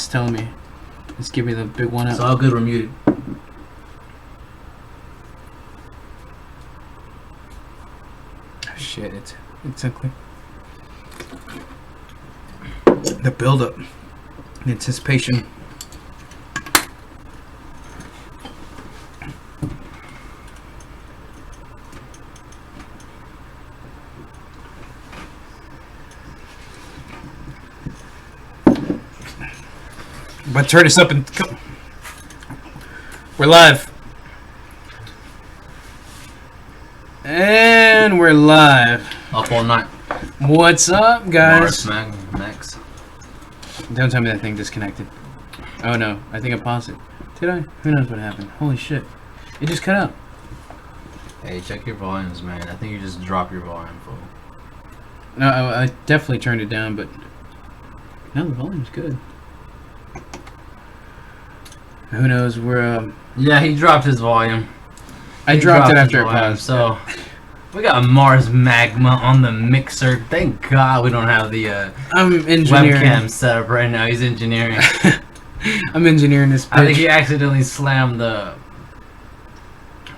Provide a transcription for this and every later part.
It's telling me. Let's give me the big one up. It's all good. We're muted. Oh, shit, it's a quick. The build-up, the anticipation. But turn this up and we're live. And we're live. Up all night. What's up, guys? Nex. Don't tell me that thing disconnected. Oh no, I think I paused it. Did I? Who knows what happened? Holy shit. It just cut out. Hey, check your volumes, man. I think you just dropped your volume, fool. No, I definitely turned it down, but no, the volume's good. Who knows? We're Yeah, he dropped his volume. I dropped it after it paused. So we got Mars Magma on the mixer. Thank God we don't have the I'm engineering. webcam set up right now. He's engineering. I'm engineering this pitch. I think he accidentally slammed the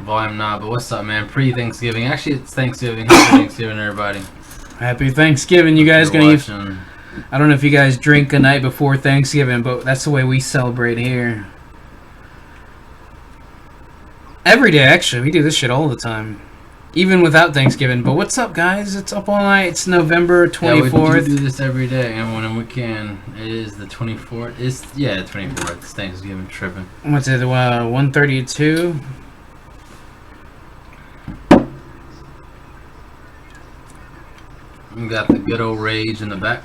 volume knob. But what's up, man? Pre-Thanksgiving. Actually, it's Thanksgiving. Happy Thanksgiving, everybody. Happy Thanksgiving, you guys. You're Gonna watching. I don't know if you guys drink a night before Thanksgiving, but that's the way we celebrate here. Every day, actually. We do this shit all the time. Even without Thanksgiving. But what's up, guys? It's Up All Night. It's November 24th. Yeah, we do this every day, and when we can. It is the 24th. It's 24th. It's Thanksgiving tripping. What's it? 1:32. We got the good old Rage in the back.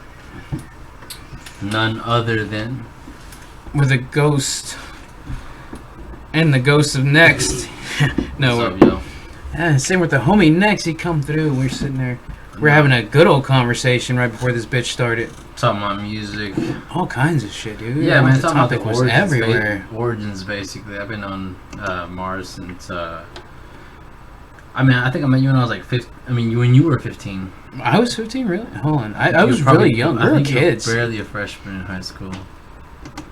None other than With a ghost. And the ghost of Next. No. what's up, yo? Same with the homie Next. He come through. We're sitting there. We're having a good old conversation right before this bitch started. Talking about music. All kinds of shit, dude. Yeah, man. The Talking about topic the was origins, everywhere. Origins, basically. I've been on Mars since. I mean, I think I met you when I was like 15. I mean, when you were 15. I was 15, really? Hold on. I You was were probably- really young. I We were think you kids. barely a freshman in high school.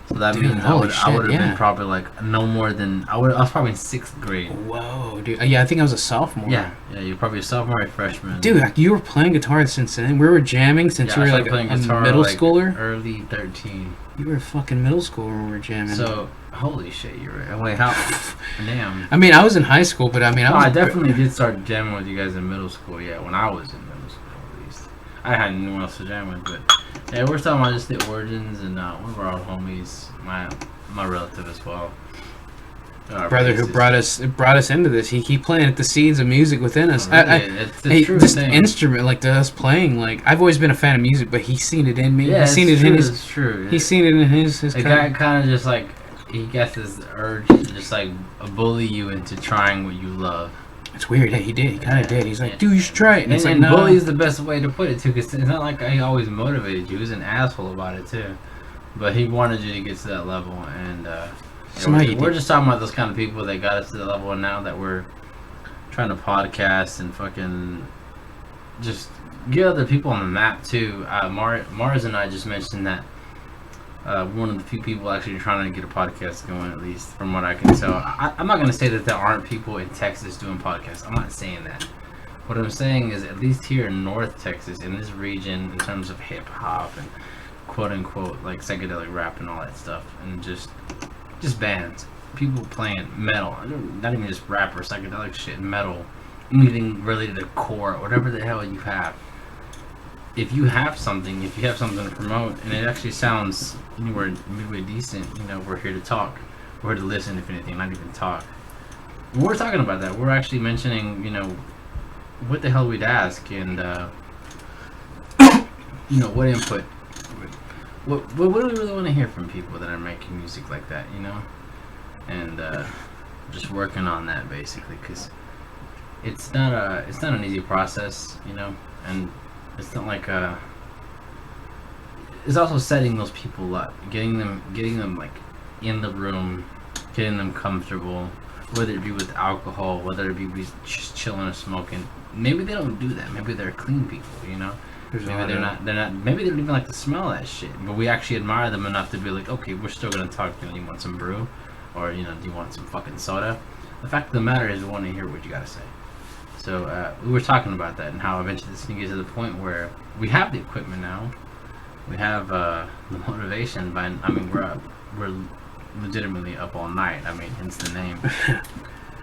So that Dude, means I holy would shit, have yeah. been probably like no more than I was probably in 6th grade. Whoa, dude. Yeah, I think I was a sophomore. Yeah, you're probably a sophomore or freshman. Dude, like, you were playing guitar since then. We were jamming since Yeah, you I were started like playing a guitar, middle like, schooler. Early 13. You were a fucking middle schooler when we were jamming. So holy shit, you're right. Wait, how? Damn. I mean, I was in high school, but I mean, No, was I definitely did start jamming with you guys in middle school. Yeah, when I was in middle school at least. I had no one else to jam with, but yeah, we're talking about just the origins and one of our old homies, my relative as well. brother who brought us into this. He planted the seeds of music within us. Oh, really? It's the Hey, true this thing. instrument, like us playing, like I've always been a fan of music, but he's seen it in me. Yeah, he's seen it's it in true, his. it's true. He's seen it in his. The guy kind of just like he gets this urge to just like bully you into trying what you love. It's weird. Yeah, he did. He kind of did. He's like, Yeah. dude, you should try it. And it's like, no. bully is the best way to put it too, because it's not like he always motivated you. He was an asshole about it too, but he wanted you to get to that level. And we're just talking about those kind of people that got us to the level now that we're trying to podcast and fucking just get other people on the map too. Mars and I just mentioned that one of the few people actually trying to get a podcast going, at least from what I can tell. I'm not going to say that there aren't people in Texas doing podcasts. I'm not saying that. What I'm saying is, at least here in North Texas, in this region, in terms of hip hop and quote unquote like psychedelic rap and all that stuff, and just bands, people playing metal, not even just rap or psychedelic shit, metal, anything related to core, whatever the hell you have. If you have something to promote, and it actually sounds anywhere midway decent, we're here to talk. We're here to listen, if anything, not even talk. When we're talking about that, we're actually mentioning, what the hell we'd ask, and, what input. What do we really want to hear from people that are making music like that, And just working on that, basically, because it's not an easy process, and it's not like it's also setting those people up, getting them like in the room, getting them comfortable, whether it be with alcohol, whether it be just chilling or smoking. Maybe they don't do that. Maybe they're clean people, There's maybe they're not. Maybe they don't even like to smell that shit. But we actually admire them enough to be like, okay, we're still gonna talk. You know, you want some brew, or do you want some fucking soda? The fact of the matter is, we want to hear what you gotta say. So we were talking about that and how eventually this thing gets to the point where we have the equipment now. We have the motivation. We're legitimately up all night. I mean, hence the name.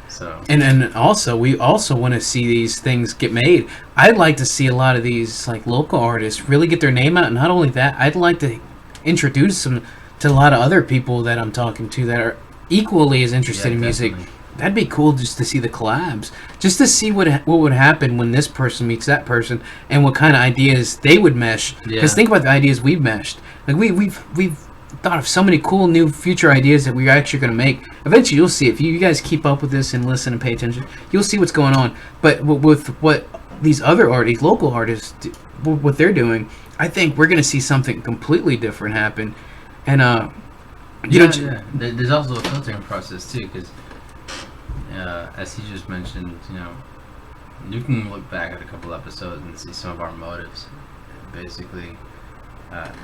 So and also we also want to see these things get made. I'd like to see a lot of these like local artists really get their name out. And not only that, I'd like to introduce them to a lot of other people that I'm talking to that are equally as interested in music. Definitely. That'd be cool just to see the collabs, just to see what would happen when this person meets that person and what kind of ideas they would mesh. Because think about the ideas we've meshed. Like we've thought of so many cool new future ideas that we're actually going to make. Eventually, you'll see if you guys keep up with this and listen and pay attention. You'll see what's going on. But with what these other artists, local artists, what they're doing, I think we're going to see something completely different happen. And there's also a filtering process too, because as he just mentioned, you can look back at a couple episodes and see some of our motives. Basically,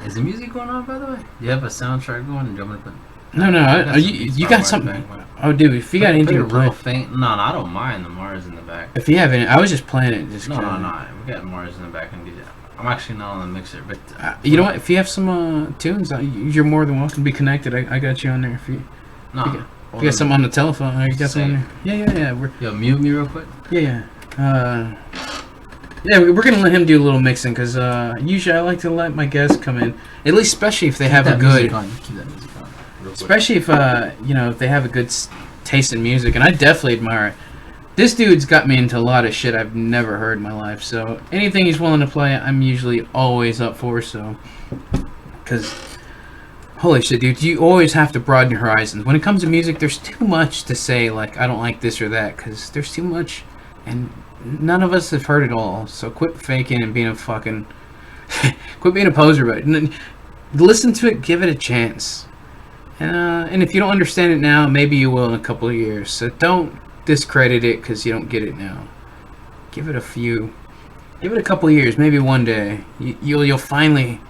is the music going on, by the way? Do you have a soundtrack going? Do you want me to put? No. You got something? Oh, dude, if you got anything to play, real faint. No, I don't mind the Mars in the back. If you have any, I was just playing it. No. We got Mars in the back and do that. I'm actually not on the mixer, but you know what? If you have some tunes, you're more than welcome to be connected. I got you on there. If you got something on the telephone, you got something on there. Yeah. Yo, mute me real quick. Yeah. Yeah, we're gonna let him do a little mixing because usually I like to let my guests come in, at least especially if they have a good. Keep that music on. Especially if if they have a good taste in music, and I definitely admire it. This dude's got me into a lot of shit I've never heard in my life. So anything he's willing to play, I'm usually always up for. So, because holy shit, dude, you always have to broaden your horizons. When it comes to music, there's too much to say. Like I don't like this or that because there's too much, and none of us have heard it all. So quit faking and being a fucking, quit being a poser about it. Listen to it, give it a chance. And if you don't understand it now, maybe you will in a couple of years. So don't discredit it because you don't get it now. Give it a couple of years, maybe one day. You'll finally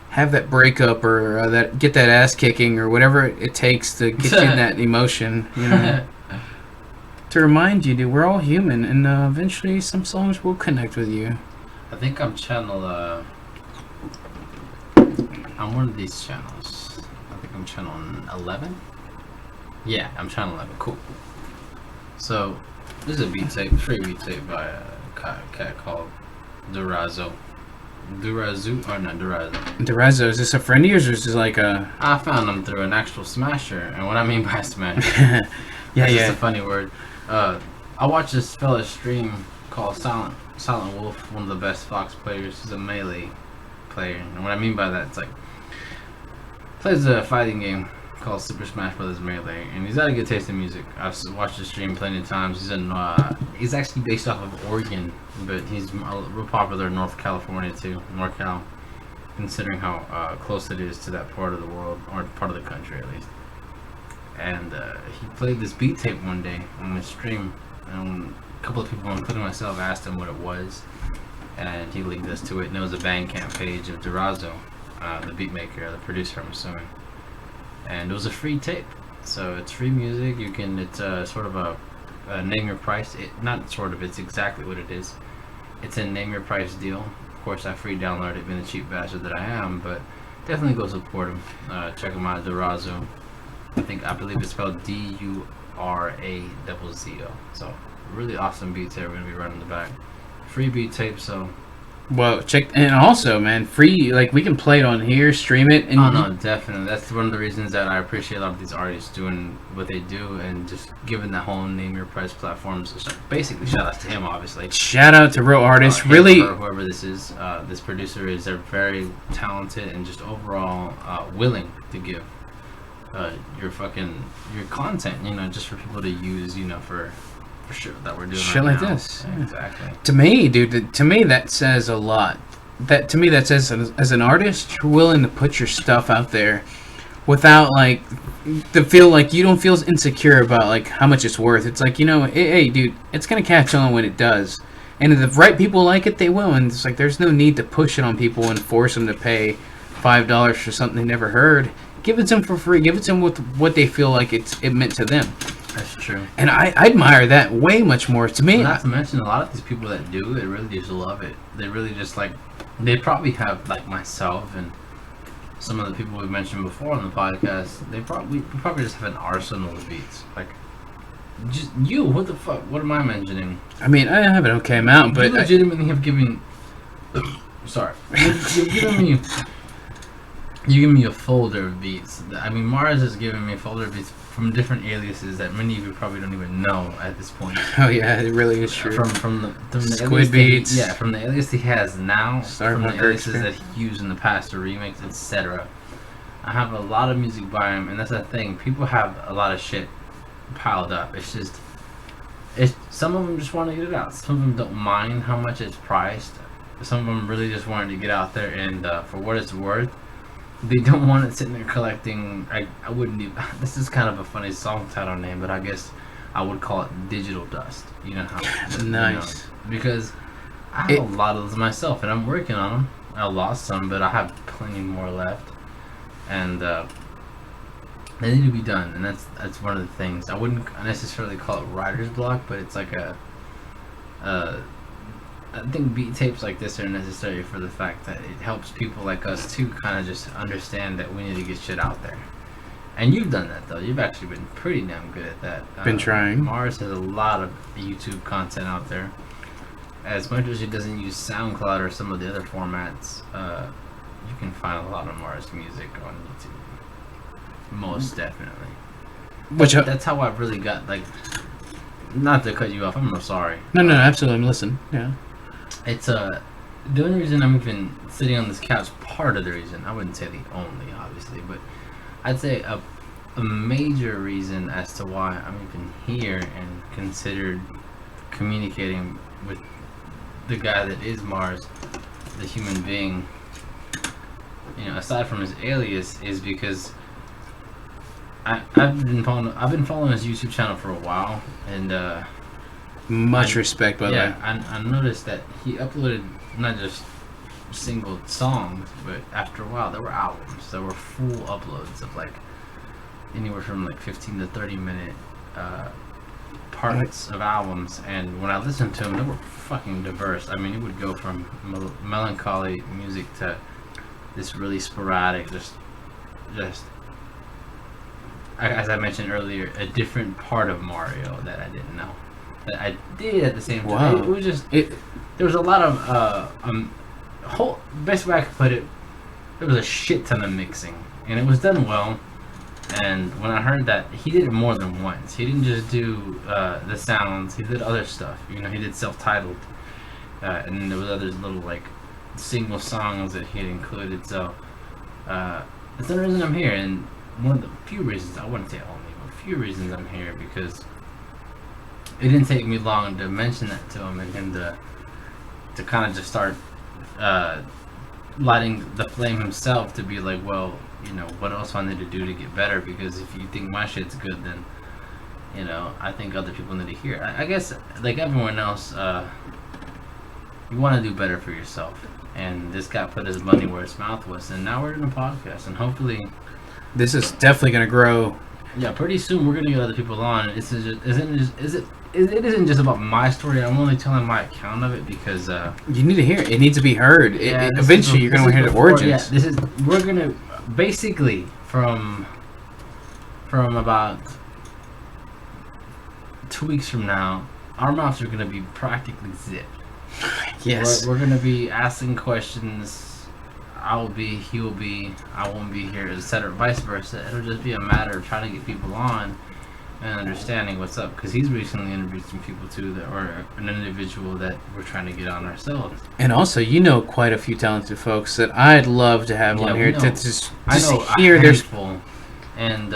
have that breakup or get that ass kicking or whatever it takes to get you in that emotion. To remind you, dude, we're all human, and eventually some songs will connect with you. I think I'm I'm one of these channels. I think I'm channel 11. Yeah, I'm channel 11. Cool. So this is a free beat tape by a cat called Durazo. Durazo, is this a friend of yours or is this like a... I found him through an actual smasher, and what I mean by smasher... That's just a funny word. I watched this fella stream called Silent Wolf, one of the best Fox players. He's a melee player, and what I mean by that, it's like... plays a fighting game called Super Smash Bros. Melee, and he's got a good taste in music. I've watched his stream plenty of times. He's actually based off of Oregon, but he's real popular in North California too, NorCal, considering how close it is to that part of the world, or part of the country at least. And he played this beat tape one day on his stream, and a couple of people, including myself, asked him what it was, and he linked us to it, and it was a Bandcamp page of Durazo, the beat maker, the producer, I'm assuming. And it was a free tape, so it's free music. It's sort of a name your price. It's exactly what it is. It's a name your price deal. Of course, I free downloaded it, being the cheap bastard that I am, but definitely go support him. Check him out, Durazo. I believe it's spelled Durazo. So really awesome beat tape. We're gonna be running the back. Free beat tape, so. Well, check, and also, man, free, like, we can play it on here, stream it, and... Oh, no, definitely. That's one of the reasons that I appreciate a lot of these artists doing what they do, and just giving the whole Name Your Price platforms, basically, shout out to him, obviously. Shout out to real artists, really... Whoever this is, this producer is, they're very talented, and just overall willing to give your content, just for people to use, for sure that we're doing shit right like now. this. Yeah, exactly. To me, dude, that says a lot. That says as an artist, you're willing to put your stuff out there without to feel like you don't feel insecure about how much it's worth. It's like, hey dude, it's gonna catch on when it does. And if the right people like it, they will. And it's like there's no need to push it on people and force them to pay $5 for something they never heard. Give it to them for free. Give it to them with what they feel like it meant to them. That's true. And I admire that way much more. To me, not to mention a lot of these people that do it really just love it. They really just like. They probably have, like myself and some of the people we've mentioned before on the podcast. We probably just have an arsenal of beats. Like, just you. What the fuck? What am I mentioning? I mean, I have an okay amount, but you legitimately have given. Sorry, you've given me. You give me a folder of beats. I mean, Mars has given me a folder of beats from different aliases that many of you probably don't even know at this point. Oh yeah, it really is true. From the Squid Beats. From the alias he has now, from the aliases that he used in the past to remix, etc. I have a lot of music by him, and that's the thing. People have a lot of shit piled up. Some of them just want to get it out. Some of them don't mind how much it's priced. Some of them really just wanted to get out there, and for what it's worth. They don't want it sitting there collecting. I wouldn't even. This is kind of a funny song title name, but I guess I would call it digital dust. You know how nice. Because I have a lot of those myself, and I'm working on them. I lost some, but I have plenty more left, and they need to be done. And that's one of the things. I wouldn't necessarily call it writer's block, but it's like I think beat tapes like this are necessary for the fact that it helps people like us to kind of just understand that we need to get shit out there. And you've done that though. You've actually been pretty damn good at that. Been trying. Mars has a lot of YouTube content out there. As much as he doesn't use SoundCloud or some of the other formats, you can find a lot of Mars music on YouTube. Most definitely. That's how I really got, like, not to cut you off, I'm sorry. No, absolutely, I'm listening. Yeah. It's the only reason I'm even sitting on this couch, part of the reason, I wouldn't say the only, obviously, but I'd say a major reason as to why I'm even here and considered communicating with the guy that is Mars, the human being, you know, aside from his alias, is because I've been following his YouTube channel for a while, and much respect, by the way. I noticed that he uploaded not just single songs, but after a while there were albums. There were full uploads of like anywhere from like 15 to 30 minute parts of albums. And when I listened to them, they were fucking diverse. I mean, it would go from melancholy music to this really sporadic, just as I mentioned earlier, a different part of Mario that I didn't know. That I did at the same time. Wow. It was just there was a lot of best way I could put it, there was a shit ton of mixing, and it was done well. And when I heard that he did it more than once, he didn't just do the sounds, he did other stuff. You know, he did self-titled, and then there was other little like single songs that he had included. So that's the reason I'm here, and one of the few reasons, I wouldn't say only, but a few reasons I'm here, because it didn't take me long to mention that to him, and him to kind of just start lighting the flame himself, to be like, well, you know, what else do I need to do to get better? Because if you think my shit's good, then, you know, I think other people need to hear it. I guess, like everyone else, you want to do better for yourself. And this guy put his money where his mouth was, and now we're in a podcast, and hopefully this is definitely going to grow. Yeah, pretty soon we're gonna get other people on. It isn't just about my story. I'm only telling my account of it because you need to hear it. It needs to be heard. Eventually, you're gonna hear the origins. Yeah, we're gonna basically from about 2 weeks from now, our mouths are gonna be practically zipped. Yes, we're gonna be asking questions. I'll be, he will be, I won't be here, etc. Vice versa. It'll just be a matter of trying to get people on and understanding what's up. Because he's recently interviewed some people too, that are an individual that we're trying to get on ourselves. And also, you know, quite a few talented folks that I'd love to have on here to just hear their and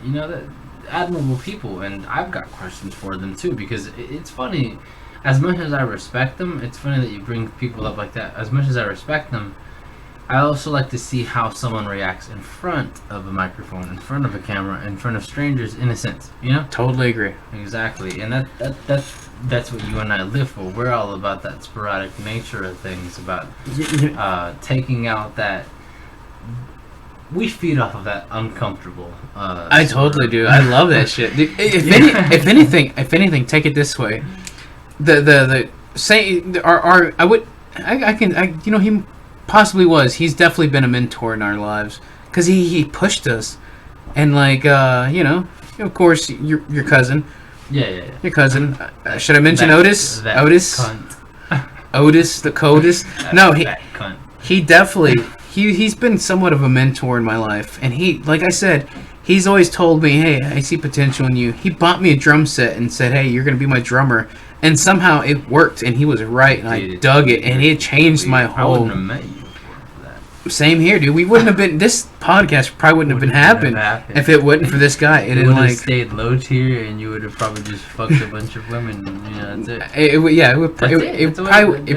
you know, that admirable people. And I've got questions for them too, because it's funny. As much as I respect them, it's funny that you bring people up like that. As much as I respect them, I also like to see how someone reacts in front of a microphone, in front of a camera, in front of strangers, in a sense, you know? Totally agree. Exactly, and that's what you and I live for. We're all about that sporadic nature of things, about taking out that. We feed off of that uncomfortable. I totally do. I love that shit. Dude, if anything, take it this way. The say he possibly was. He's definitely been a mentor in our lives because he pushed us, and of course your cousin. Yeah. Your cousin. Should I mention Otis? Otis. Cunt. Otis the Codus. No, Cunt. he definitely. He's been somewhat of a mentor in my life, and he, like I said, he's always told me, hey, I see potential in you. He bought me a drum set and said, hey, you're going to be my drummer, and somehow it worked, and he was right, and I dug it, and it changed my whole... I wouldn't have met you for that. Same here, dude. We wouldn't have been... This podcast probably wouldn't have been happening if it wasn't for this guy. It would have stayed low tier, and you would have probably just fucked a bunch of women, and that's it. It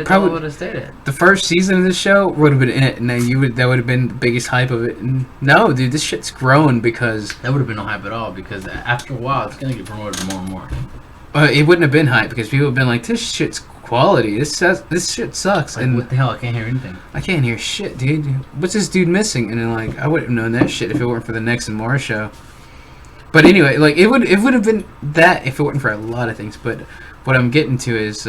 probably would have stayed at. The first season of this show would have been it, and then that would have been the biggest hype of it. And no, dude, this shit's grown because that would have been no hype at all. Because after a while, it's gonna get promoted more and more. It wouldn't have been hype because people have been like, "This shit's quality. This shit sucks." Like, and what the hell? I can't hear anything. I can't hear shit, dude. What's this dude missing? And then I wouldn't have known that shit if it weren't for the Nex and Mars show. But anyway, it would have been that if it weren't for a lot of things. But what I'm getting to is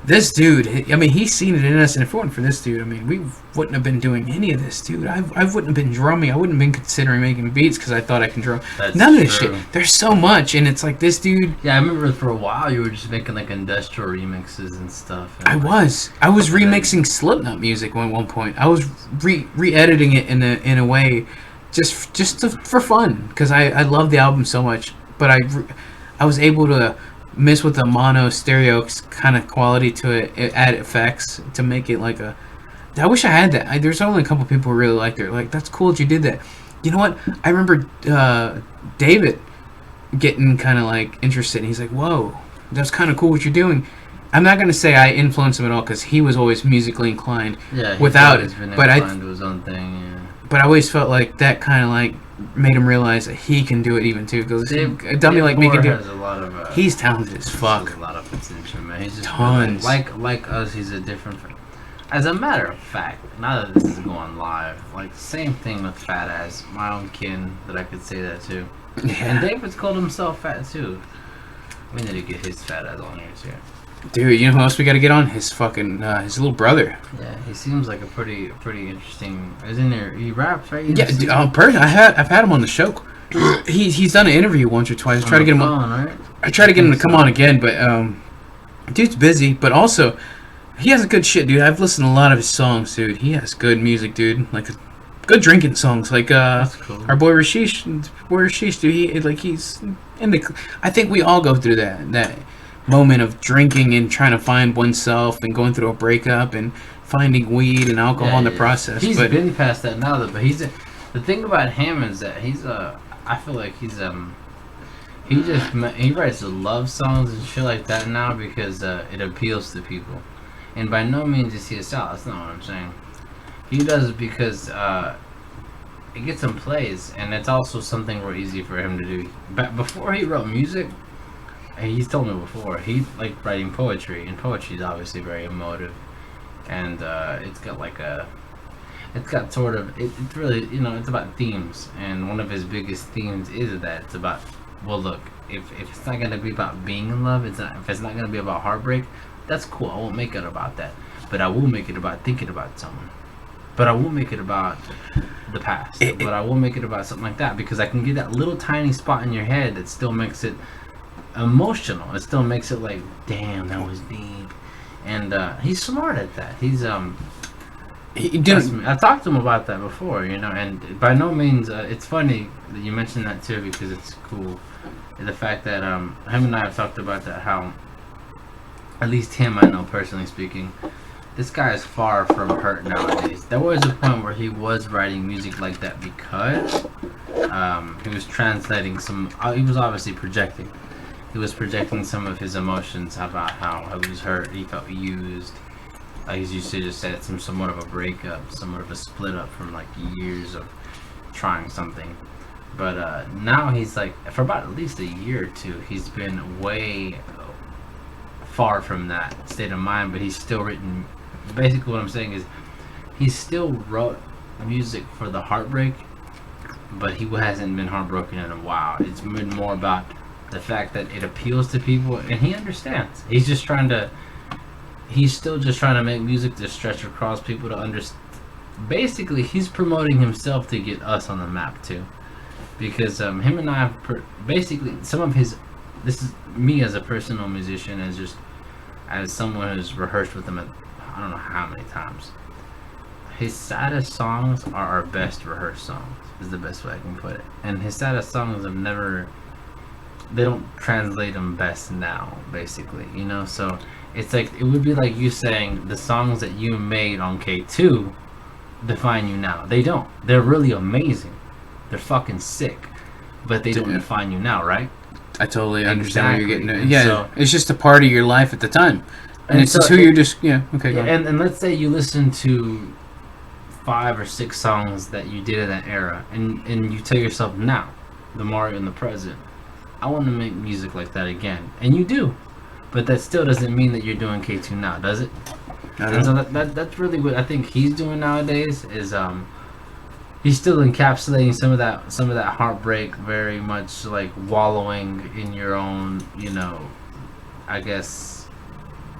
this dude. I mean, he's seen it in us, and if it weren't for this dude, I mean, we wouldn't have been doing any of this, dude. I wouldn't have been drumming. I wouldn't have been considering making beats because I thought I can drum. None of this shit. There's so much, and it's like this dude. Yeah, I remember for a while you were just making like industrial remixes and stuff. And I was remixing Slipknot music at one point. I was re-editing it in a way, just for fun because I love the album so much. But I was able to mess with the mono stereo kind of quality to it, add effects to make it like a. I wish I had that. There's only a couple people who really liked it. Like, that's cool that you did that. You know what? I remember David getting kind of like interested. And he's like, "Whoa, that's kind of cool what you're doing." I'm not gonna say I influenced him at all because he was always musically inclined. Yeah, without it, but to his own thing. Yeah. But I always felt like that kind of like made him realize that he can do it even too. Because a dummy like me can do it. He's talented as fuck. A lot of potential, man. He's just tons. Really, like us, he's a different. As a matter of fact, now that this is going live, like same thing with Fat Ass, my own kin that I could say that too. Yeah. And David's called himself fat too. We need to get his fat ass on here too. Dude, you know who else we gotta get on? His fucking his little brother. Yeah, he seems like a pretty interesting. Isn't there? He raps, right? Yeah, I've had him on the show. He's done an interview once or twice. I tried to get him on. Right? I tried to get him to come on again, but dude's busy. But also, he has a good shit, dude. I've listened to a lot of his songs, dude. He has good music, dude. Like good drinking songs, like That's cool. Our boy Rashish, dude. He's in the. I think we all go through that moment of drinking and trying to find oneself and going through a breakup and finding weed and alcohol in the process. He's been past that now, though. But the thing about him is that I feel like he writes love songs and shit like that now because it appeals to people. And by no means is he a style. That's not what I'm saying. He does it because it gets him plays, and it's also something real easy for him to do. But before he wrote music, he's told me before, he liked writing poetry, and poetry is obviously very emotive, and it's really, it's about themes, and one of his biggest themes is that it's about, well, look, if it's not going to be about being in love, if it's not going to be about heartbreak, that's cool, I won't make it about that, but I will make it about thinking about someone, but I won't make it about the past, but I will make it about something like that, because I can get that little tiny spot in your head that still makes it emotional. It still makes it like, damn, that was deep. And he's smart at that. I've talked to him about that before, and by no means, it's funny that you mentioned that too, because it's cool. The fact that him and I have talked about that, how at least him, I know personally speaking, this guy is far from hurt nowadays. There was a point where he was writing music like that because he was translating he was obviously projecting. He was projecting some of his emotions about how he was hurt, he felt used. Like he used to just say it's somewhat of a breakup, somewhat of a split up from like years of trying something. But now he's like, for about at least a year or two, he's been way far from that state of mind, but he's still written. Basically, what I'm saying is, he still wrote music for the heartbreak, but he hasn't been heartbroken in a while. It's been more about the fact that it appeals to people, and he understands. He's still just trying to make music to stretch across people to understand. Basically, he's promoting himself to get us on the map too, because him and I have basically some of his. This is me as a personal musician, as someone who's rehearsed with him I don't know how many times. His saddest songs are our best rehearsed songs, is the best way I can put it. And his saddest songs they don't translate them best now, basically, you know? So it's like, it would be like you saying the songs that you made on K2 define you now. They don't. They're really amazing. They're fucking sick. But they don't define you now, right? I totally understand what you're getting at. Yeah, so, it's just a part of your life at the time. And it's so, just who you're just, yeah, okay, go on. And let's say you listen to 5 or 6 songs that you did in that era, and you tell yourself now, the Mario in the present, I want to make music like that again. And you do. But that still doesn't mean that you're doing K2 now, does it? And so that's really what I think he's doing nowadays is he's still encapsulating some of that heartbreak, very much like wallowing in your own, you know, I guess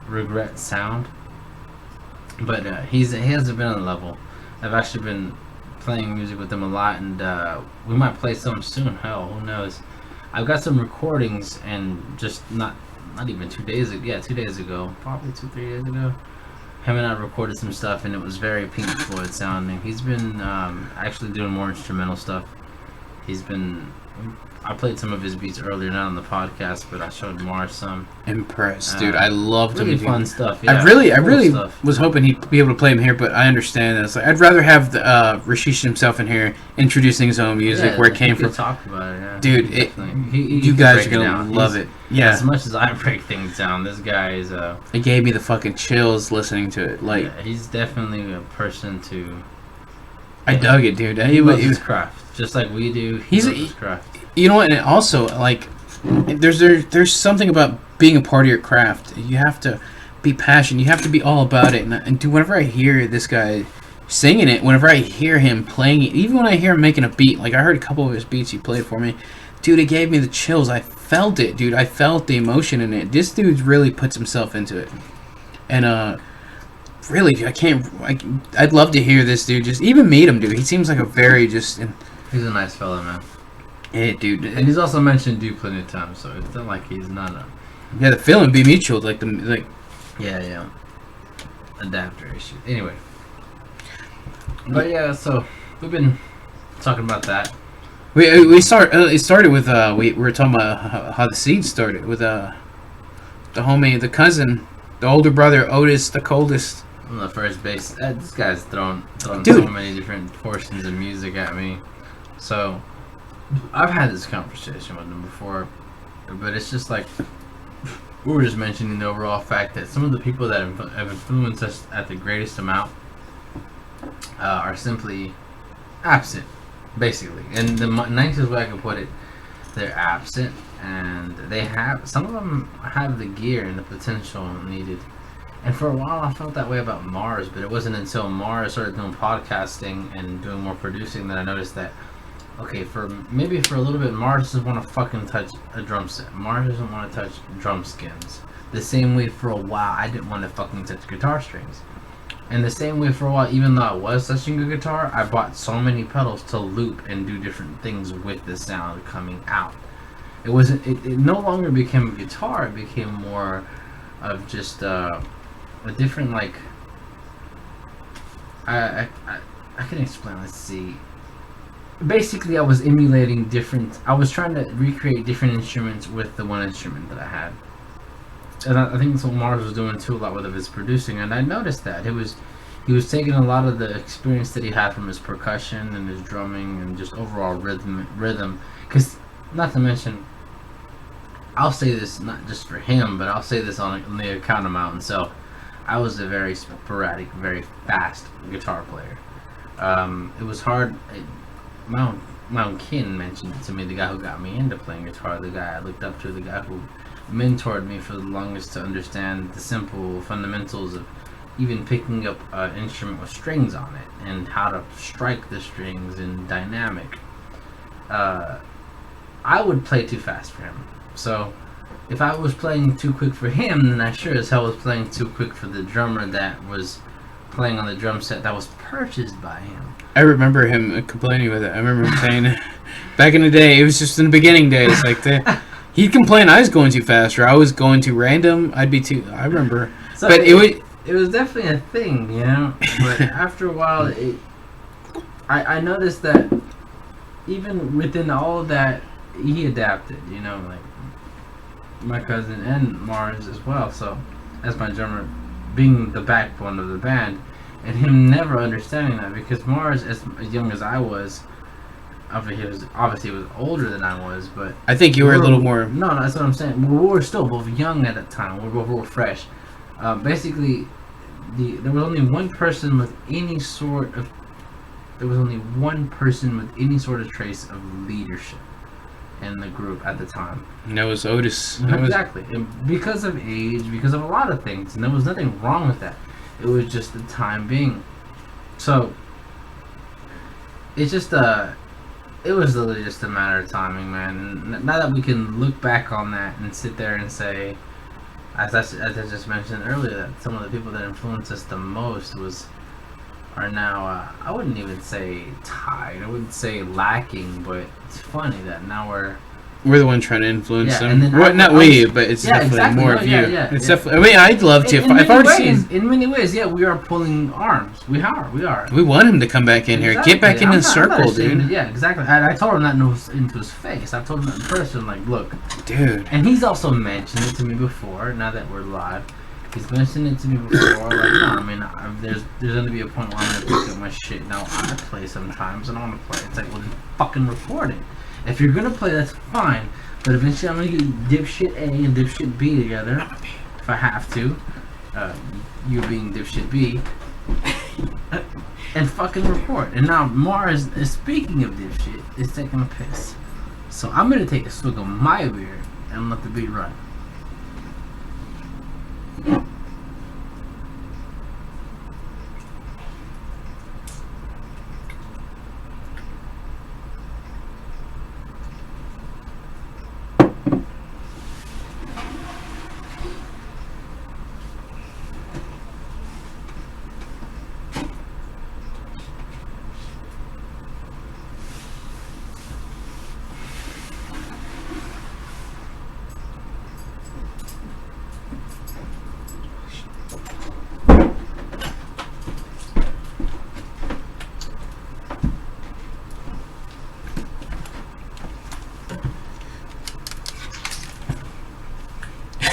regret sound. But he hasn't been on the level. I've actually been playing music with him a lot, and we might play some soon. Hell, who knows? I've got some recordings, and just not even 2 days ago. Yeah, 2 days ago, probably 2-3 days ago. Him and I recorded some stuff, and it was very Pink Floyd sounding. He's been actually doing more instrumental stuff. I played some of his beats earlier, not on the podcast, but I showed Mars some. Impressed, dude. I loved really him. Fun stuff. Yeah, I really was hoping he'd be able to play him here, but I understand that. It's like I'd rather have Rashish himself in here introducing his own music, where it came from. Talk about it, yeah. Dude. You guys are gonna love it. Yeah. As much as I break things down, this guy is It gave me the fucking chills listening to it. Like, yeah, he's definitely a person to. I dug it, dude. He loves his craft, just like we do. He loves his craft. You know what? And also, like, there's something about being a part of your craft. You have to be passionate. You have to be all about it. And dude, whenever I hear this guy singing it, whenever I hear him playing it, even when I hear him making a beat, like I heard a couple of his beats he played for me, dude, it gave me the chills. I felt it, dude. I felt the emotion in it. This dude really puts himself into it. And really, I'd love to hear this dude. Just even meet him, dude. He seems like a very he's a nice fella, man. Hey, dude. And he's also mentioned Dude plenty of times, so it's not like he's not a. Yeah, the feeling be mutual, like. Yeah. Adapter issue. Anyway. But yeah, so we've been talking about that. It started with we were talking about how the seed started with the homie, the cousin, the older brother, Otis, the coldest. On the first base, this guy's throwing so many different portions of music at me. So I've had this conversation with him before, but it's just like we were just mentioning the overall fact that some of the people that have influenced us at the greatest amount are simply absent, basically. And the nicest way I can put it, they're absent, and some of them have the gear and the potential needed. And for a while I felt that way about Mars, but it wasn't until Mars started doing podcasting and doing more producing that I noticed that, okay, for a little bit, Mars doesn't want to fucking touch a drum set. Mars doesn't want to touch drum skins. The same way for a while I didn't want to fucking touch guitar strings. And the same way for a while, even though I was touching a guitar, I bought so many pedals to loop and do different things with the sound coming out. It no longer became a guitar, it became more of just a different, like, I can explain. Let's see. Basically, I was emulating I was trying to recreate different instruments with the one instrument that I had. And I think that's what Mars was doing too, a lot with his producing. And I noticed that he was taking a lot of the experience that he had from his percussion and his drumming and just overall rhythm. Because, not to mention, I'll say this not just for him, but I'll say this on the account of my own self. I was a very sporadic, very fast guitar player. It was hard. My own kin mentioned it to me, the guy who got me into playing guitar, the guy I looked up to, the guy who mentored me for the longest to understand the simple fundamentals of even picking up an instrument with strings on it and how to strike the strings in dynamic. I would play too fast for him. So if I was playing too quick for him, then I sure as hell was playing too quick for the drummer that was playing on the drum set that was purchased by him. I remember him complaining with it. I remember him saying, back in the day, it was just in the beginning days, like he'd complain I was going too fast, or I was going too random. I'd be too. I remember, so but it was definitely a thing, you know. But after a while, I noticed that even within all of that, he adapted, you know, like my cousin and Mars as well. So as my drummer, being the backbone of the band, and him never understanding that, because Mars, as young as I was, obviously he was older than I was, but I think you were a little more. No, that's what I'm saying. We were still both young at that time. We were both real fresh. Basically, there was only one person with any sort of trace of leadership in the group at the time. And that was Otis. Exactly. And because of age, because of a lot of things, and there was nothing wrong with that. It was just the time being. So it's just it was literally just a matter of timing, man. And now that we can look back on that and sit there and say, as I just mentioned earlier, that some of the people that influenced us the most are now, I wouldn't even say tied, I wouldn't say lacking, but it's funny that now we're the one trying to influence them. And but it's definitely more of you. It's definitely. I mean, I'd love to. If I were seen. In many ways, yeah, we are pulling arms. We are. We want him to come back in here. Get back in the circle, dude. Yeah, exactly. I told him that into his face. I told him that in person, like, look, dude. And he's also mentioned it to me before. Now that we're live, he's mentioned it to me before. Like, no, I mean, there's gonna be a point where I'm gonna pick up my shit. Now I play sometimes, and I want to play. It's like, well, fucking record it. If you're gonna play, that's fine. But eventually, I'm gonna get dipshit A and dipshit B together, if I have to. You being dipshit B, and fucking record. And now Mars is speaking of dipshit, is taking a piss. So I'm gonna take a swig of my beer and let the beat run.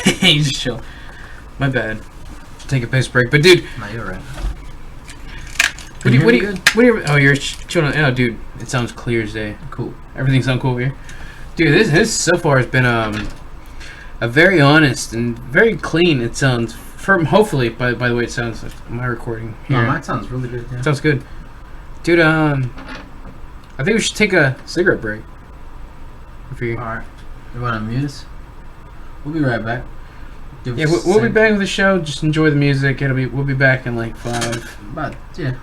Hey, just chill. My bad. Take a piss break, but dude. No, you're right. What do you? Oh, you're chilling. Oh, dude, it sounds clear as day. Cool. Everything sounds cool here, dude. This so far has been a very honest and very clean. It sounds from hopefully by the way it sounds like my recording here. No, mine sounds really good. Yeah. Sounds good, dude. I think we should take a cigarette break. All right. You want to mute us? We'll be right back. Yeah, we'll be back with the show. Just enjoy the music. We'll be back in like 5. A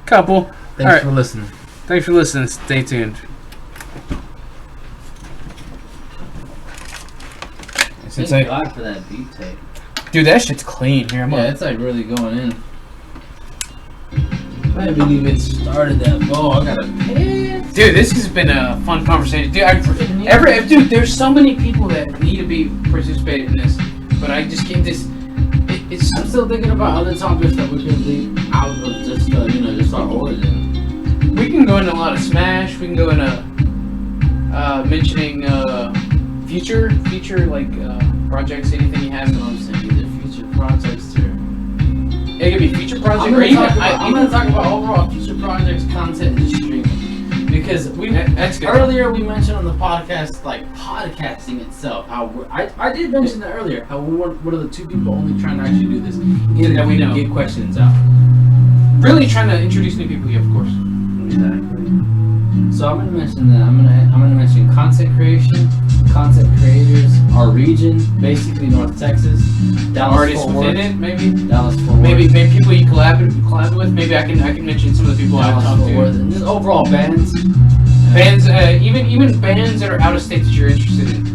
couple. Thanks for listening. Thanks for listening. Stay tuned. Thank God for that beat tape. Dude, that shit's clean. Here, it's like really going in. I haven't even started that ball. I gotta piss. Dude, this has been a fun conversation. Dude, dude, there's so many people that need to be participating in this, but I just can't. I'm still thinking about other topics that we can leave out of just just our origin. We can go into a lot of Smash. We can go into mentioning future like projects. Anything you have. That's what I'm saying. Either future projects or. It could be future projects. I'm going to talk about overall future projects, content, and streaming. Because earlier we mentioned on the podcast, like podcasting itself. How I did mention that earlier. How we were one of the 2 people only trying to actually do this, and that we didn't get questions out. Really trying to introduce new people, yeah, of course. Exactly. So I'm going to mention that. I'm going to mention content creation, content creators, our region, basically North Texas, Dallas, artists within it, maybe. Dallas, Fort Worth. Maybe people you collab with. Maybe I can mention some of the people I've talked to. And just overall bands. Bands, even bands that are out of state that you're interested in.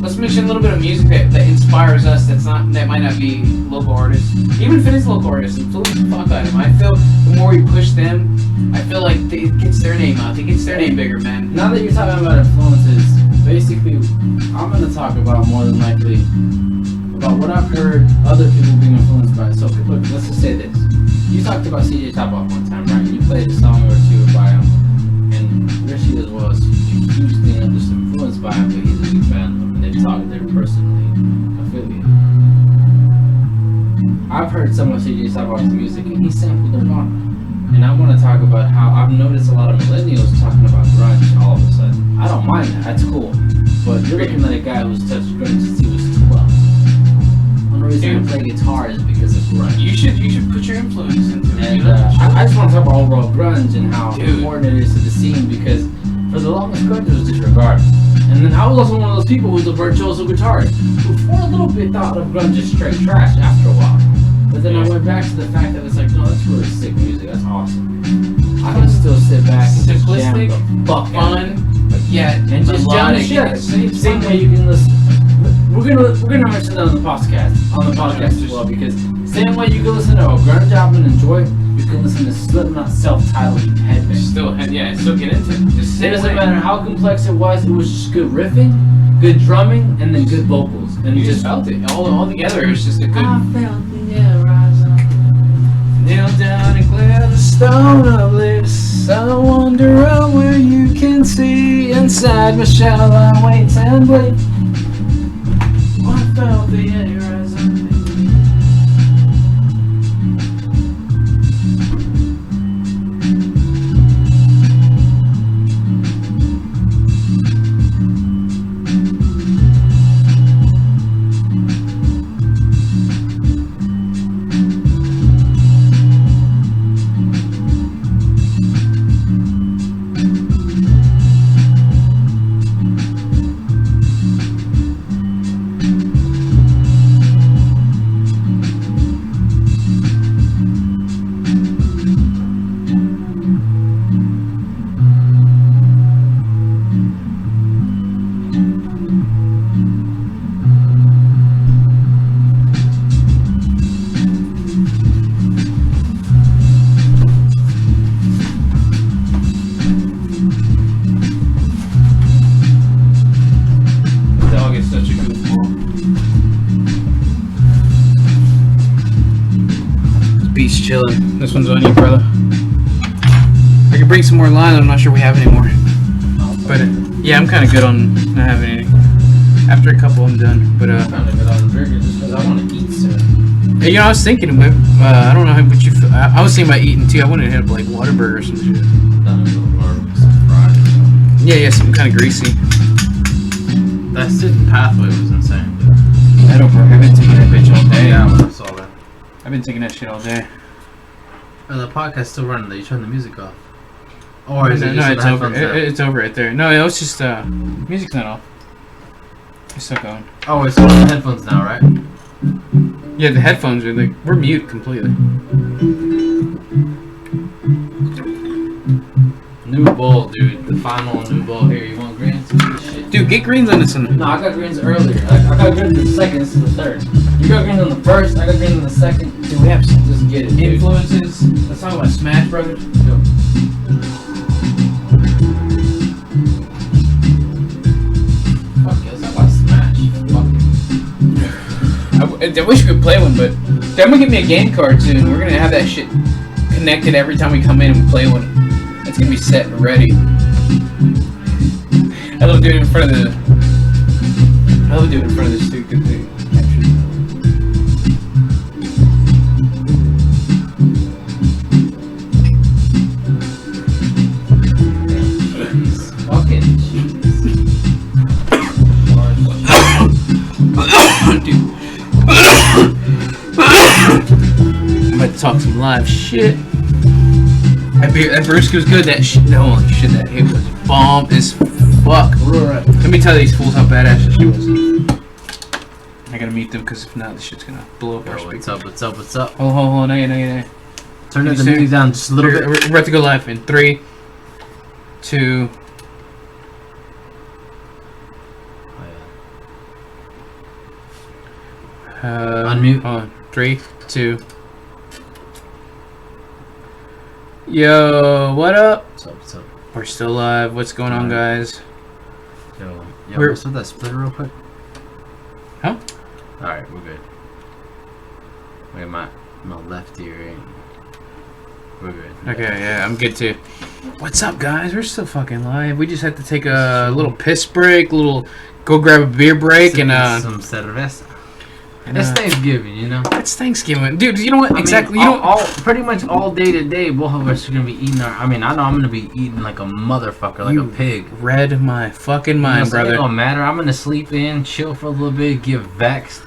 Let's mention a little bit of music that inspires us. That might not be local artists. Even if it is local artists, influence the fuck out of them. I feel the more we push them, I feel like it gets their name out. It gets their name bigger, man. Now that you're talking about influences, basically, I'm gonna talk about more than likely about what I've heard other people being influenced by. So look, let's just say this: you talked about CJ Top Off one time, right? You played a song or two by him, and Richie as well is a huge thing. I'm just influenced by him, but he's a big fan of him, and they're personally affiliated. I've heard some of CJ Top Off's music, and he sampled Nirvana. And I want to talk about how I've noticed a lot of millennials talking about grunge all of a sudden. I don't mind that, that's cool. But you're looking at a guy who's touched grunge since he was 12. The only reason I play guitar is because of grunge. You should put your influence into it. And I just want to talk about overall grunge and how important it is to the scene, because for the longest grunge was disregarded. And then I was also one of those people who was a virtuoso guitarist, who for a little bit thought of grunge as straight trash after a while. But then I went back to the fact that it's like, no, that's really sick music. That's awesome. I can still sit back and just jam the fuck fun, but yet and just jam the shit. Same way you can listen. We're gonna mention that on the podcast as well, because same way you can listen to a grunge album and enjoy it, you can listen to Slipknot self-titled Headbang. Still get into it. Just it doesn't matter how complex it was just good riffing, good drumming, and then good vocals. And you just felt it all together. It was just a good. I felt the air rise up. Kneel down and clear the stone of bliss. I wander around where you can see. Inside my shell I wait and bleed. I felt the air rise up. Chilling. This one's on you, brother. I could bring some more lines. I'm not sure we have any more. But yeah, I'm kind of good on not having any. After a couple, I'm done. But I'm kind of good on the burger just because I want to eat soon. You know, I was thinking, I don't know how what you feel. I was thinking about eating too. I wanted to have like Whataburger or some shit. Yeah, some kind of greasy. That sitting pathway was insane. I've been taking that bitch all day. Yeah, I saw that. I've been taking that shit all day. The podcast's still running. Though you turn the music off, or is it? No, it's over. It's over right there. No, it was just music's not off. It's still going. Oh, it's on the headphones now, right? Yeah, the headphones are like we're mute completely. New bowl, dude. The final new bowl here. You want greens? Dude, get greens on this one. No, I got greens earlier. I got greens in the second. This is the third. You got greens on the first. I got greens on the second. Dude, we have some just get it. Dude. Influences. Let's talk about Smash Brothers. Go. Fuck yeah, let's talk about Smash. Fuck it. I wish we could play one, but then we get me a game card soon. We're gonna have that shit connected every time we come in and play one. It's gonna be set and ready. I love doing it in front of the stupid thing. Fucking jeez. Dude. I'm about to talk some live shit. That brisket was good. That shit, no, holy shit, that hit was bomb as fuck. Right. Let Let me tell these fools how badass this shit was. I gotta meet them because if not, this shit's gonna blow up our speaker. What's up? What's up? What's up? Hold on, no. Turn the music down just a little bit. We're about to go live in 3, 2. Unmute. On 3, 2. Yo, what up? What's up? What's up? We're still live. What's going on, guys? Yo, what's with that splitter real quick? Huh? Alright, we're good. Wait, my left ear ain't. We're good. Okay, yeah, I'm good too. What's up, guys? We're still fucking live. We just had to take a little piss break, go grab a beer break, and some cerveza. It's Thanksgiving, you know. It's Thanksgiving, dude. You know what? Exactly. Pretty much all day today, both of us are gonna be eating I know I'm gonna be eating like a motherfucker, like a pig. Read my fucking mind, brother. It don't matter. I'm gonna sleep in, chill for a little bit, get vexed,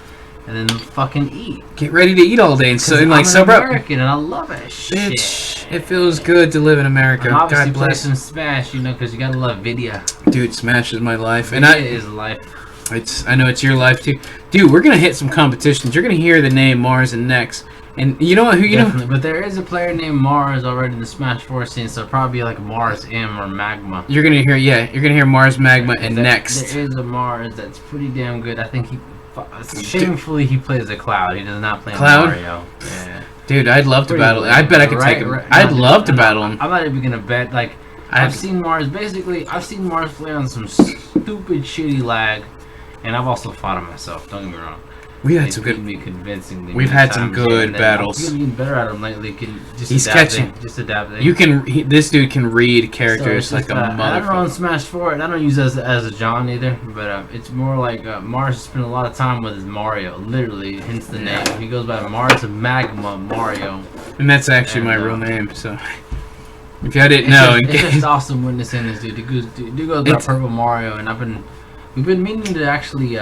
and then fucking eat. Get ready to eat all day, and so I'm like sober up. American, and I love it. Bitch, it feels good to live in America. And obviously, God bless. play some Smash, you know, because you gotta love video. Dude, Smash is my life, and Video is life. I know it's your life too, dude. We're gonna hit some competitions. You're gonna hear the name Mars and Nex, and you know what? Definitely. But there is a player named Mars already in the Smash 4 scene, so probably like Mars M or Magma. You're gonna hear Mars, Magma, and Next. There is a Mars that's pretty damn good. I think shamefully he plays a Cloud. He does not play Mario. Yeah. Dude, I'd love to battle. I bet I could take him. I'd love to battle him. I'm not even gonna bet. Like I've seen Mars play on some stupid shitty lag. And I've also fought him myself. Don't get me wrong. We had some good. Me convincingly. We've had some good battles. I'm getting better at him lately. He's catching. Just adapting. This dude can read characters like a motherfucker. I don't run Smash 4, and I don't use it as a John either. But it's more like Mars spent a lot of time with his Mario. Literally, hence the name. He goes by Mars Magma Mario. And that's actually my real name. So. If I didn't know. It's just awesome witnessing this dude. Dude goes by Purple Mario, and we've been meaning to actually,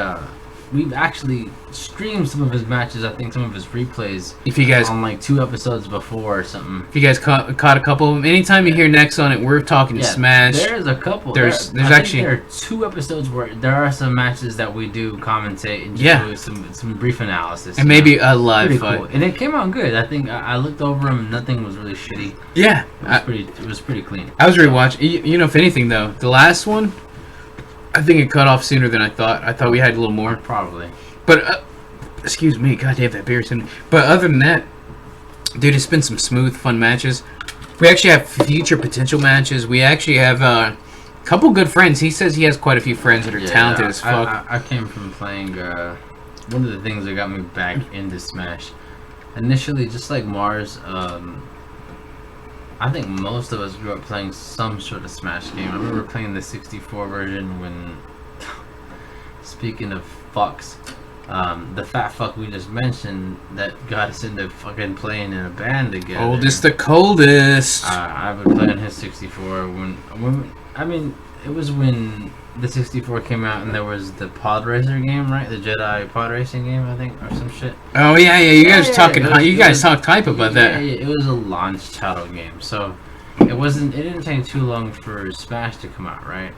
we've actually streamed some of his matches, I think some of his replays. If you guys on like 2 episodes before or something. If you guys caught a couple of them, anytime you hear Nex on it, we're talking Smash. There's a couple. There's actually there are 2 episodes where there are some matches that we do commentate and just do some brief analysis. And maybe a live fight. Cool. And it came out good. I think I looked over them, nothing was really shitty. Yeah. It was pretty clean. I was rewatching. You know, if anything though, the last one, I think it cut off sooner than I thought. I thought we had a little more. Probably. But, excuse me, goddamn that beer's in. But other than that, dude, it's been some smooth, fun matches. We actually have future potential matches. We actually have a couple good friends. He says he has quite a few friends that are talented as fuck. I came from playing, one of the things that got me back into Smash. Initially, just like Mars, I think most of us grew up playing some sort of Smash game. I remember playing the 64 version when, speaking of fucks, the fat fuck we just mentioned that got us into fucking playing in a band together. Oldest the coldest. I've been playing his 64 it was when the 64 came out and there was the pod racer game, right? The Jedi pod racing game, I think, or some shit. Oh yeah, you guys talking? You guys talk type about that. Yeah, it was a launch title game, so it didn't take too long for Smash to come out, right?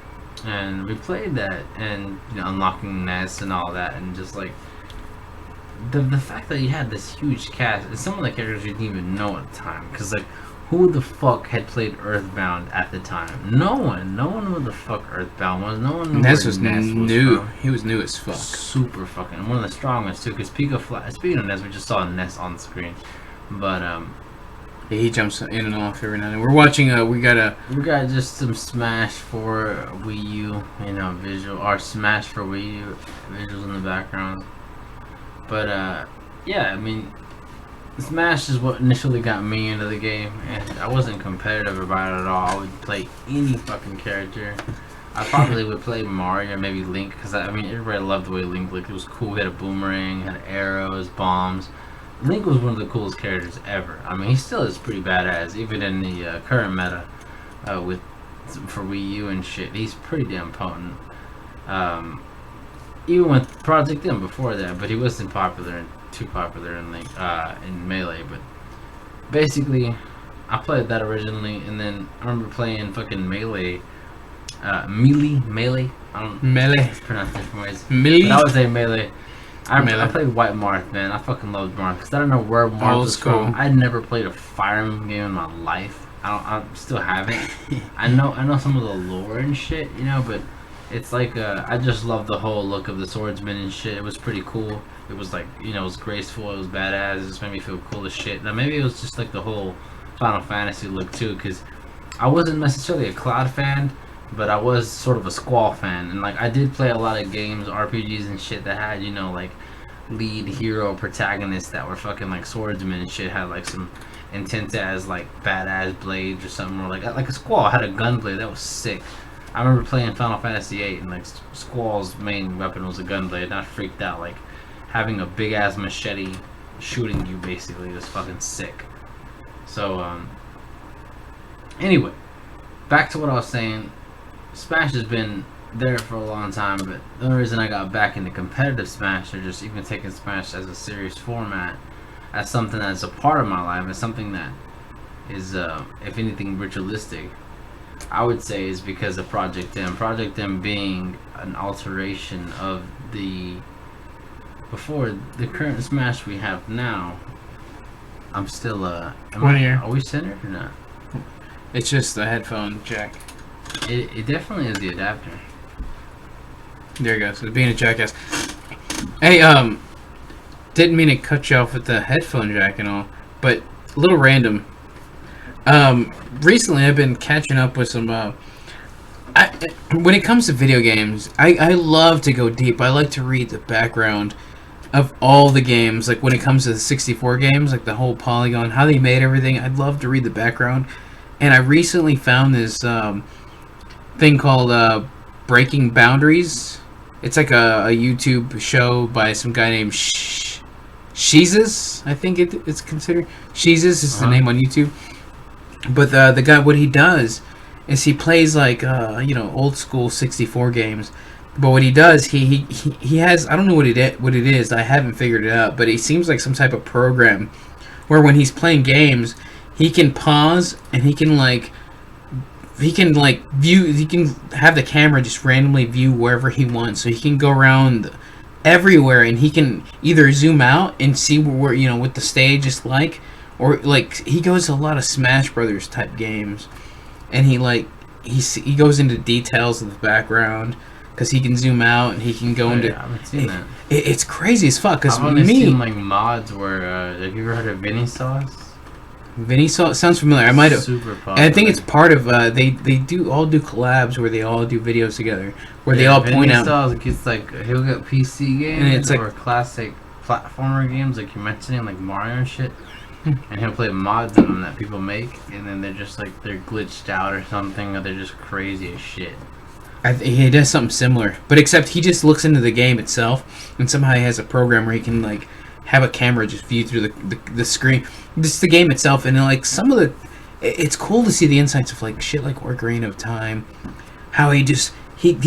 And we played that, and unlocking Ness and all that, and just like the fact that you had this huge cast, and some of the characters you didn't even know at the time, because like, who the fuck had played Earthbound at the time? No one knew what the fuck Earthbound was. No one knew Ness was new. He was new as fuck. Super fucking, and one of the strongest too. Because speaking of Ness, we just saw Ness on the screen, but yeah, he jumps in and off every now and then. We're watching. We got just some Smash for Wii U, visual, or Smash for Wii U visuals in the background. But yeah, I mean, Smash is what initially got me into the game, and I wasn't competitive about it at all. I would play any fucking character. I probably would play Mario, maybe Link, because everybody loved the way Link looked. It was cool. He had a boomerang, had arrows, bombs. Link was one of the coolest characters ever. He still is pretty badass, even in the current meta for Wii U and shit. He's pretty damn potent. Even with Project M before that, but he wasn't too popular in Melee. But basically, I played that originally, and then I remember playing fucking Melee Melee. I don't Melee. pronounce different ways. Melee. But I would say Melee. I played White Marth, man. I fucking loved Marth because I don't know where Marth was from. I never played a Fire Emblem game in my life. I still haven't. I know some of the lore and shit, you know, but it's like I just love the whole look of the swordsman and shit. It was pretty cool. It was like, you know, it was graceful. It was badass. It just made me feel cool as shit. Now maybe it was just like the whole Final Fantasy look too, because I wasn't necessarily a Cloud fan, but I was sort of a Squall fan, and like I did play a lot of games, RPGs and shit that had, you know, like lead hero protagonists that were fucking like swordsmen and shit, had like some intense as like badass blades or something, or like a Squall had a gunblade that was sick. I remember playing Final Fantasy VIII and like Squall's main weapon was a gunblade, and I freaked out. Like having a big ass machete shooting you basically was fucking sick. So anyway, back to what I was saying. Smash has been there for a long time, but the only reason I got back into competitive Smash, or just even taking Smash as a serious format, as something that's a part of my life, as something that is, if anything, ritualistic, I would say is because of Project M. Project M being an alteration of before the current Smash we have now. I'm still, are we centered or not? It's just the headphone jack. It definitely is the adapter. There you go. So being a jackass. Hey, didn't mean to cut you off with the headphone jack and all, but a little random. Recently I've been catching up with some. When it comes to video games, I love to go deep. I like to read the background of all the games. Like when it comes to the 64 games, like the whole Polygon, how they made everything. I'd love to read the background. And I recently found this thing called Breaking Boundaries. It's like a YouTube show by some guy named Sheezus. I think it's considered. Sheezus is the name on YouTube. But the guy, what he does is he plays like old school 64 games. But what he does, he has, I don't know what it is. I haven't figured it out. But it seems like some type of program where when he's playing games, he can pause and he can view. He can have the camera just randomly view wherever he wants. So he can go around everywhere and he can either zoom out and see where what the stage is like, or like he goes to a lot of Smash Brothers type games, and he goes into details of the background because he can zoom out and he can go into. Yeah, I haven't seen that. It's crazy as fuck. Cause I've only seen like mods where have you ever heard of Vinny Sauce? Vinny Sauce sounds familiar. I might have. Super popular. And I think it's part of they all do collabs where they all do videos together where they all point out. Vinny Sauce gets like he'll get PC games and it's or classic platformer games like you're mentioning, like Mario and shit. And he'll play mods of them that people make, and then they're just like they're glitched out or something, or they're just crazy as shit. He does something similar, but except he just looks into the game itself, and somehow he has a program where he can like have a camera just view through the screen. Just the game itself, and then, like some of the, it's cool to see the insights of like shit like Ocarina of Time, how he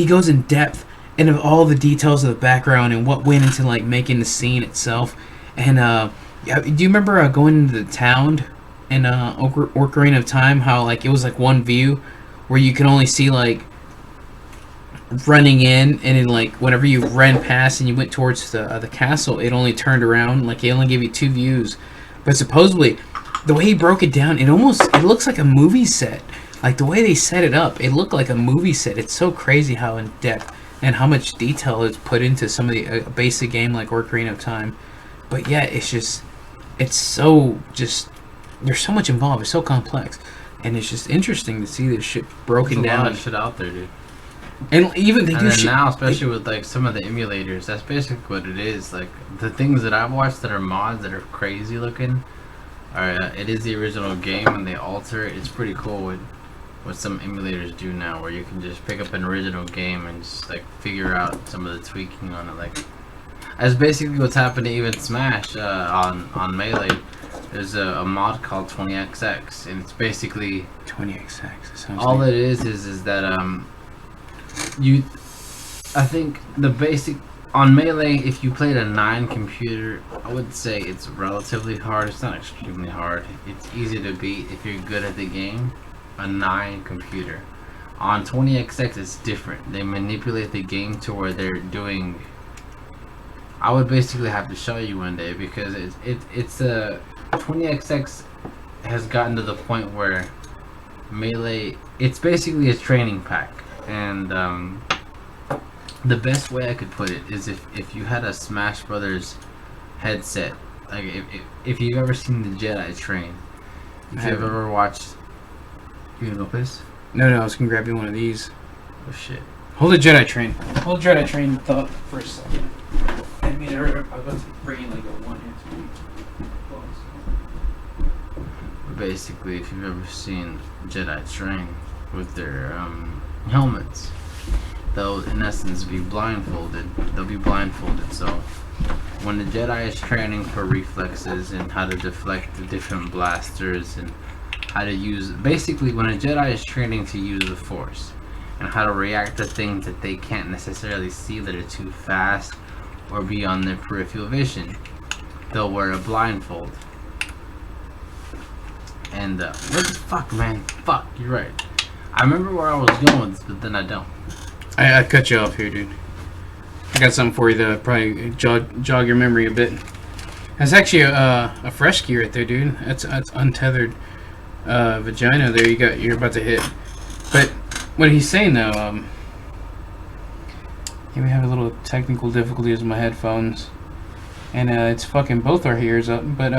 goes in depth into all the details of the background and what went into like making the scene itself. And do you remember going into the town in Ocarina of Time? How like it was like one view where you can only see like running in, and then like whenever you ran past and you went towards the castle, it only turned around, like it only gave you two views. But supposedly the way he broke it down, it looks like a movie set. Like the way they set it up, it looked like a movie set. It's so crazy how in depth and how much detail is put into some of the basic game like Ocarina of Time. But yeah, it's so just, there's so much involved. It's so complex, and it's just interesting to see this shit broken down. There's a lot of shit out there, dude. And even they do shit now, especially with like some of the emulators, that's basically what it is. Like the things that I've watched that are mods that are crazy looking, it is the original game and they alter it. It's pretty cool what some emulators do now, where you can just pick up an original game and just like figure out some of the tweaking on it. Like that's basically what's happened to even Smash on Melee. There's a mod called 20XX, and it's basically 20XX. All it is that I think the basic on Melee, if you played a 9 computer, I would say it's relatively hard. It's not extremely hard. It's easy to beat if you're good at the game. A 9 computer, On 20XX, it's different. They manipulate the game to where they're doing. I would basically have to show you one day because it's a 20XX has gotten to the point where Melee. It's basically a training pack, and the best way I could put it is if you had a Smash Brothers headset, like if you've ever seen the Jedi train, if you've ever watched. You gonna go piss? No, I was gonna grab you one of these. Oh shit. Hold the Jedi train. Hold the Jedi train thought for a second. I mean, I was about to bring in like a one-hit sweep. Basically, if you've ever seen Jedi train with their helmets, they'll in essence be blindfolded. They'll be blindfolded. So when the Jedi is training for reflexes and how to deflect the different blasters and how to use, basically when a Jedi is training to use the Force and how to react to things that they can't necessarily see that are too fast or beyond their peripheral vision, they'll wear a blindfold. And what the fuck, man? Fuck, you're right. I remember where I was going with this, but then I don't. I cut you off here, dude. I got something for you that probably jog your memory a bit. That's actually a fresh key right there, dude. That's untethered vagina there. You're about to hit. But what he's saying though, yeah, we have a little technical difficulties with my headphones, and it's fucking both our ears up. But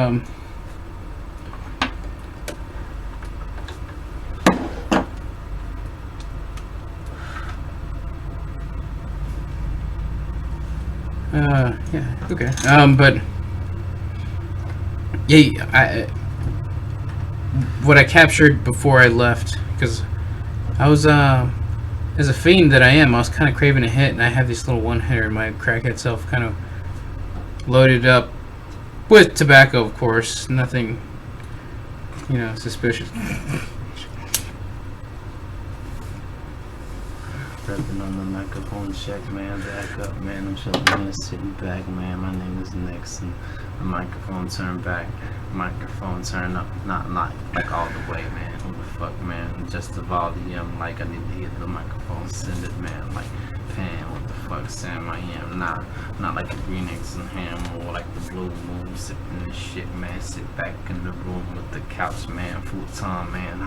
yeah, okay. But yeah, what I captured before I left, because I was as a fiend that I am, I was kind of craving a hit, and I have this little one hitter. My crackhead self kind of loaded up with tobacco, of course. Nothing, suspicious. Prepping on the microphone check, man. Back up, man. I'm chilling here, sitting back, man. My name is Nex, and the microphone turned back. Microphone turned up, not like all the way, man. Who the fuck, man? Just the volume, like I need to hit the microphone, send it, man. Like, pan, what the fuck, Sam? I am not like the green eggs and ham, more like the blue moon, sipping this shit, man. Sit back in the room with the couch, man. Futon, man.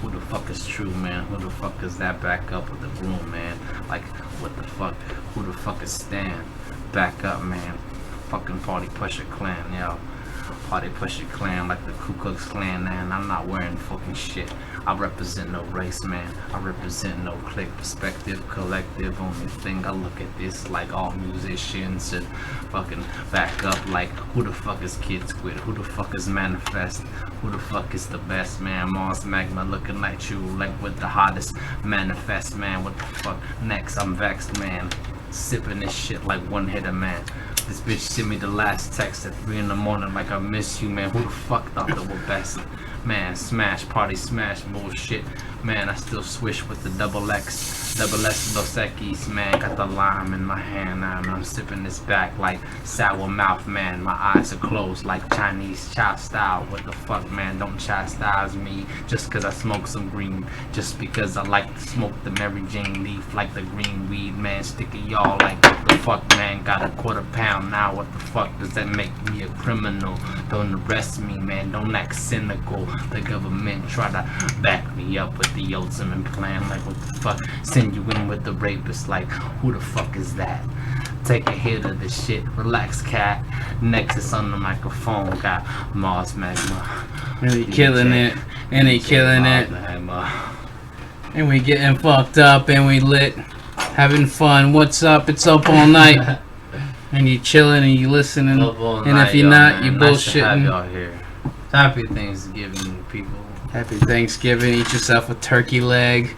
Who the fuck is true, man? Who the fuck is that back up with the room, man? Like, what the fuck? Who the fuck is Stan? Back up, man. Fucking Party Pusher Clan, yo. Party Pusher Clan, like the Ku Klux Klan, man. I'm not wearing fucking shit. I represent no race, man. I represent no clique, perspective, collective. Only thing I look at this like all musicians should fucking back up. Like, who the fuck is Kid Squid? Who the fuck is Manifest? Who the fuck is the best, man? Mars Magma looking like you, like with the hottest Manifest, man. What the fuck? Next, I'm vexed, man. Sipping this shit like one hitter, man. This bitch sent me the last text at 3 in the morning like I miss you, man. Who the fuck thought they were best? Man, smash, party, smash, bullshit. Man, I still swish with the double S Dos Equis, man. Got the lime in my hand now, and I'm sipping this back like sour mouth, man. My eyes are closed like Chinese chow style. What the fuck, man? Don't chastise me just cause I smoke some green. Just because I like to smoke the Mary Jane leaf like the green weed, man. Sticky y'all like what the fuck, man. Got a quarter pound now. What the fuck does that make me a criminal? Don't arrest me, man. Don't act cynical. The government try to back me up with the ultimate plan. Like, what the fuck? Send you in with the rapist. Like, who the fuck is that? Take a hit of this shit. Relax, cat. Nexus on the microphone. Got Mars Magma. Really killing it. And they killing it. And we getting fucked up and we lit. Having fun. What's up? It's up all night. And you chilling and you listening. And if you're not, you bullshitting. Y'all here. Happy Thanksgiving, people. Happy Thanksgiving. Eat yourself a turkey leg.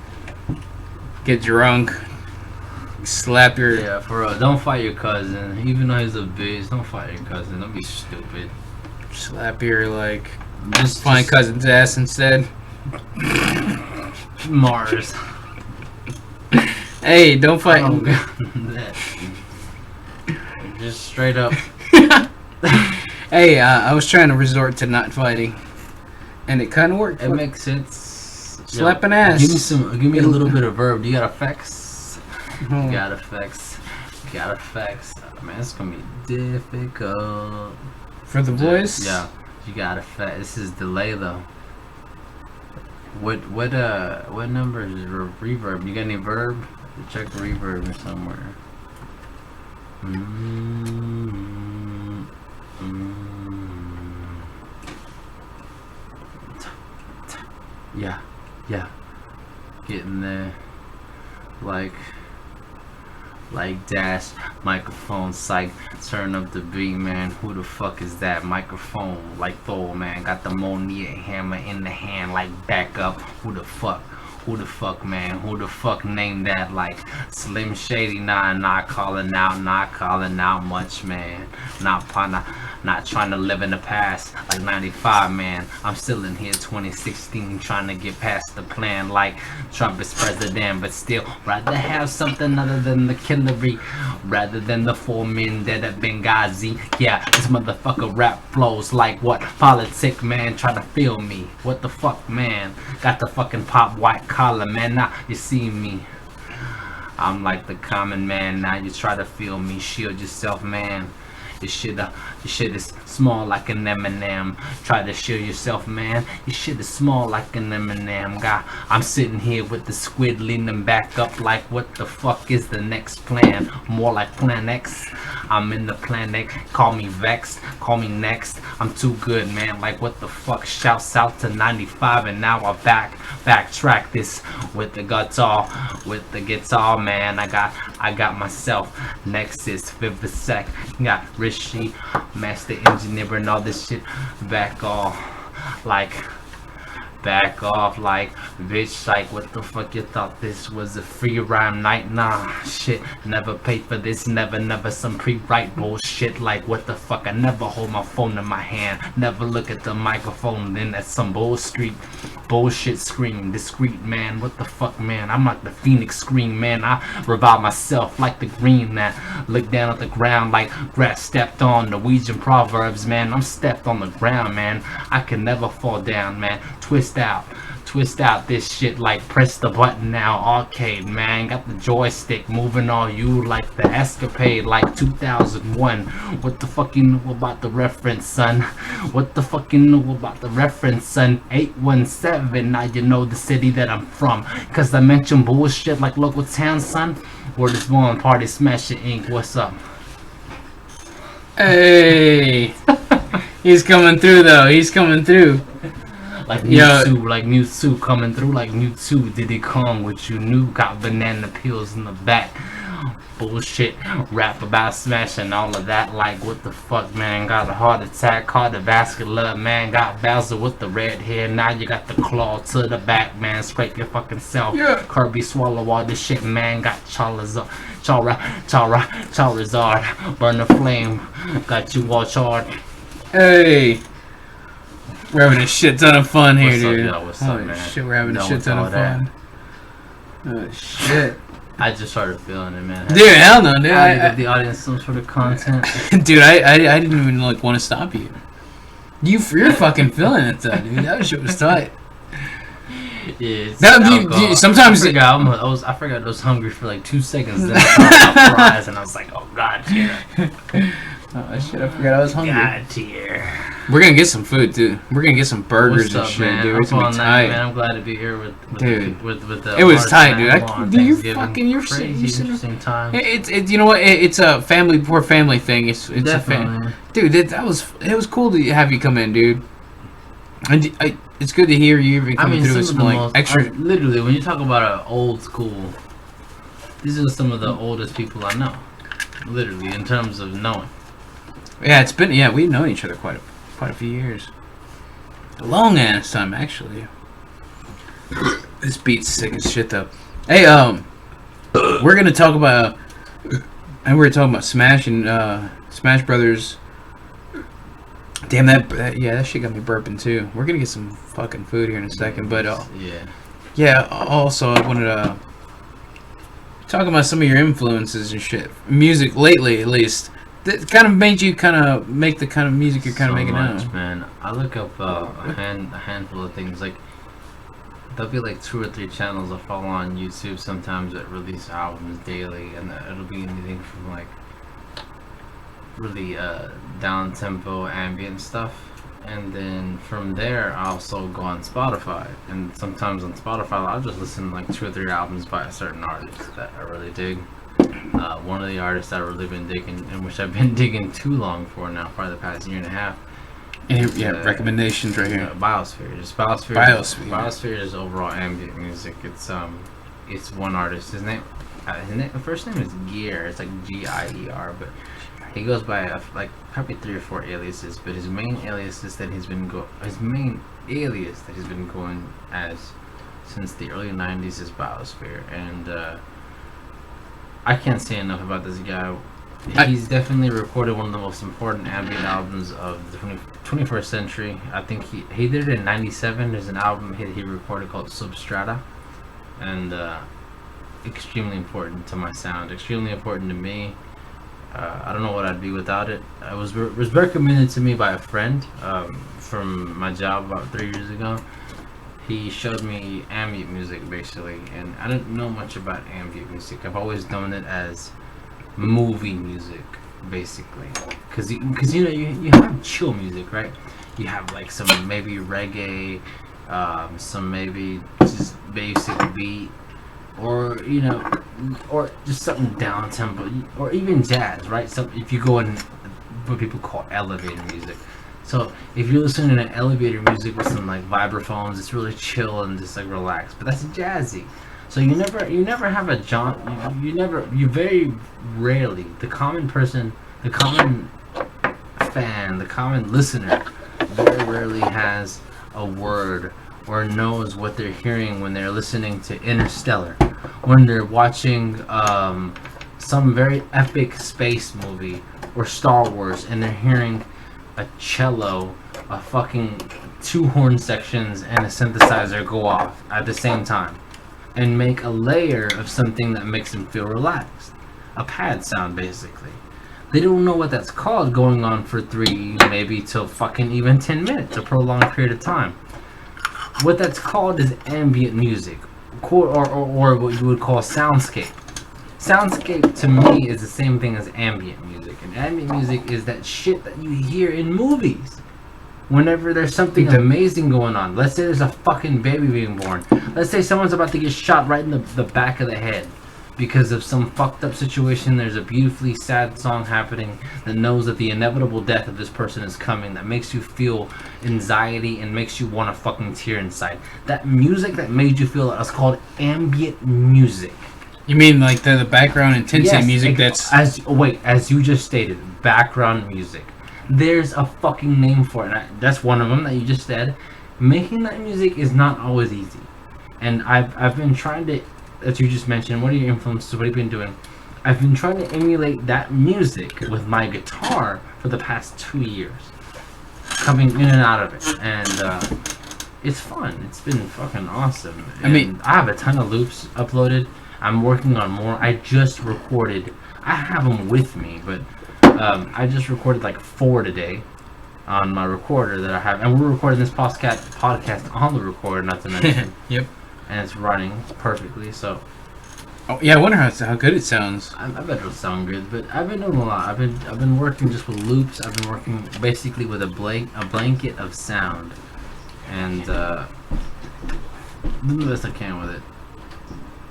Get drunk. Slap your... Yeah, for real. Don't fight your cousin. Even though he's a bitch, don't fight your cousin. Don't be stupid. Slap your, like... Just find cousin's ass instead. Mars. Hey, don't fight... Just straight up. Hey, I was trying to resort to not fighting. And it kind of worked. It makes sense. Slapping ass. Give me a little bit of verb. You got effects? You got effects. Got effects. Man, it's gonna be difficult. For the voice? Yeah. You got effects. This is delay though. What number is reverb? You got any verb? Check reverb somewhere. Yeah. Getting there. Like dash, microphone, psych, turn up the beat, man. Who the fuck is that? Microphone, like Thor, man. Got the Monier hammer in the hand, like back up. Who the fuck? Who the fuck, man? Who the fuck named that? Like Slim Shady, not calling out much, man. Not trying to live in the past like 95, man. I'm still in here 2016 trying to get past the plan like Trump is president, but still rather have something other than the killery, rather than the 4 men dead at Benghazi. Yeah, this motherfucker rap flows like what? Politic, man, try to feel me. What the fuck, man? Got the fucking pop white collar, man. Now you see me. I'm like the common man. Now you try to feel me. Shield yourself, man. Your shit is small like an M&M. Try to shield yourself, man. Your shit is small like an M&M. God, I'm sitting here with the squid leaning back up like what the fuck is the next plan? More like Plan X. I'm in the Plan X. Call me vexed. Call me next. I'm too good, man. Like what the fuck? Shouts out to 95 and now I backtrack this with the guitar, man. I got myself Nexus, Vivisec, got Rishi, Master Engineer and all this shit. Back off like bitch, like what the fuck you thought this was a free rhyme night? Nah, shit, never paid for this, never some pre-write bullshit. Like what the fuck, I never hold my phone in my hand, never look at the microphone, then that's some bullshit scream, discreet, man. What the fuck, man? I'm like the Phoenix scream, man. I revive myself like the green that look down at the ground like grass stepped on. Norwegian proverbs, man. I'm stepped on the ground, man. I can never fall down, man. Twist out this shit like press the button now, arcade, man. Got the joystick moving on you like the escapade like 2001. What the fuck you know about the reference, son? What the fuck you know about the reference, son? 817, now you know the city that I'm from, cause I mention bullshit like local town, son. Word is born, party smashing ink. What's up? Hey. He's coming through though, he's coming through. Like Mewtwo coming through like Mewtwo. Diddy Kong, what you knew, got banana peels in the back. Bullshit, rap about smashing all of that. Like what the fuck, man? Got a heart attack, cardiovascular, man. Got Bowser with the red hair. Now you got the claw to the back, man. Scrape your fucking self. Yeah. Kirby swallow all this shit, man. Got Charizard, burn the flame. Got you all charred. Hey. We're having a shit ton of fun here, dude. What's up, man? Shit, we're having a shit ton of fun. Oh, shit. I just started feeling it, man. Dude, hell no, dude. I give the audience some sort of content. Dude, I didn't even, like, want to stop you. You're fucking feeling it, though, dude. That shit was tight. Yeah, sometimes I forgot I was hungry for like 2 seconds. Then I saw fries and I was like, oh god, dear. Oh shit, I forgot I was hungry. God tier. We're gonna get some food, dude. We're gonna get some burgers and shit, man? dude. It's gonna be tight. Man, I'm glad to be here with the it was tight, dude. You're crazy interesting time. It's you know what? It's a poor family thing. It's a family. Dude, it was cool to have you come in, dude. And it's good to hear you even coming through with some like extra. Literally, when you talk about an old school, these are some of the oldest people I know. Literally, in terms of knowing. Yeah, it's been we've known each other quite a few years. A long ass time, actually. This beat's sick as shit though. Hey, we're gonna talk about Smash and Smash Brothers. Damn that shit got me burping too. We're gonna get some fucking food here in a second, but yeah. Also, I wanted to talk about some of your influences and shit, music lately, at least. That kind of made you make the kind of music you're kind of making now. Man, I look up a handful of things. Like there'll be like 2 or 3 channels I follow on YouTube sometimes that release albums daily, and it'll be anything from like really down tempo ambient stuff. And then from there, I also go on Spotify, and sometimes on Spotify, I'll just listen to like 2 or 3 albums by a certain artist that I really dig. One of the artists I've really been digging, and which I've been digging too long for now, probably the past year and a half. Recommendations right here. Biosphere, just Biosphere. Biosphere is overall ambient music. It's one artist. His first name is Gear. It's like Gier, but he goes by like probably 3 or 4 aliases. But his main alias that he's been going as since the early '90s is Biosphere, and I can't say enough about this guy. He's definitely recorded one of the most important ambient albums of the 21st century. I think he did it in '97. There's an album he recorded called Substrata, and extremely important to my sound, extremely important to me. I don't know what I'd be without it. It was recommended to me by a friend from my job about 3 years ago. He showed me ambient music basically, and I didn't know much about ambient music. I've always known it as movie music basically, because you know you have chill music, right? You have like some maybe reggae, some maybe just basic beat, or you know, or just something down tempo, or even jazz, right? So if you go in what people call elevator music. So if you're listening to elevator music with some like vibraphones, it's really chill and just like relaxed, but that's jazzy. So you never have a you very rarely, the common person, the common fan, the common listener very rarely has a word or knows what they're hearing when they're listening to Interstellar, when they're watching some very epic space movie or Star Wars, and they're hearing a cello, a fucking 2 horn sections, and a synthesizer go off at the same time, and make a layer of something that makes them feel relaxed. A pad sound, basically. They don't know what that's called, going on for 3, maybe till fucking even 10 minutes, a prolonged period of time. What that's called is ambient music, or what you would call soundscape. Soundscape to me is the same thing as ambient music, and ambient music is that shit that you hear in movies. Whenever there's something amazing going on, let's say there's a fucking baby being born. Let's say someone's about to get shot right in the back of the head because of some fucked up situation. There's a beautifully sad song happening that knows that the inevitable death of this person is coming, that makes you feel anxiety and makes you want to fucking tear inside. That music that made you feel that is called ambient music. You mean like the background intensity music as you just stated, background music. There's a fucking name for it. That's one of them that you just said. Making that music is not always easy. And I've been trying to, as you just mentioned, what are your influences? What have you been doing? I've been trying to emulate that music with my guitar for the past 2 years. Coming in and out of it. And it's fun. It's been fucking awesome. And I have a ton of loops uploaded. I'm working on more. I just recorded. I have them with me, but I just recorded like 4 today on my recorder that I have, and we're recording this podcast on the recorder, not to mention. Yep. And it's running perfectly. So. Oh yeah, I wonder how good it sounds. I bet it'll sound good, but I've been doing a lot. I've been working just with loops. I've been working basically with a blanket of sound, and doing the best I can with it.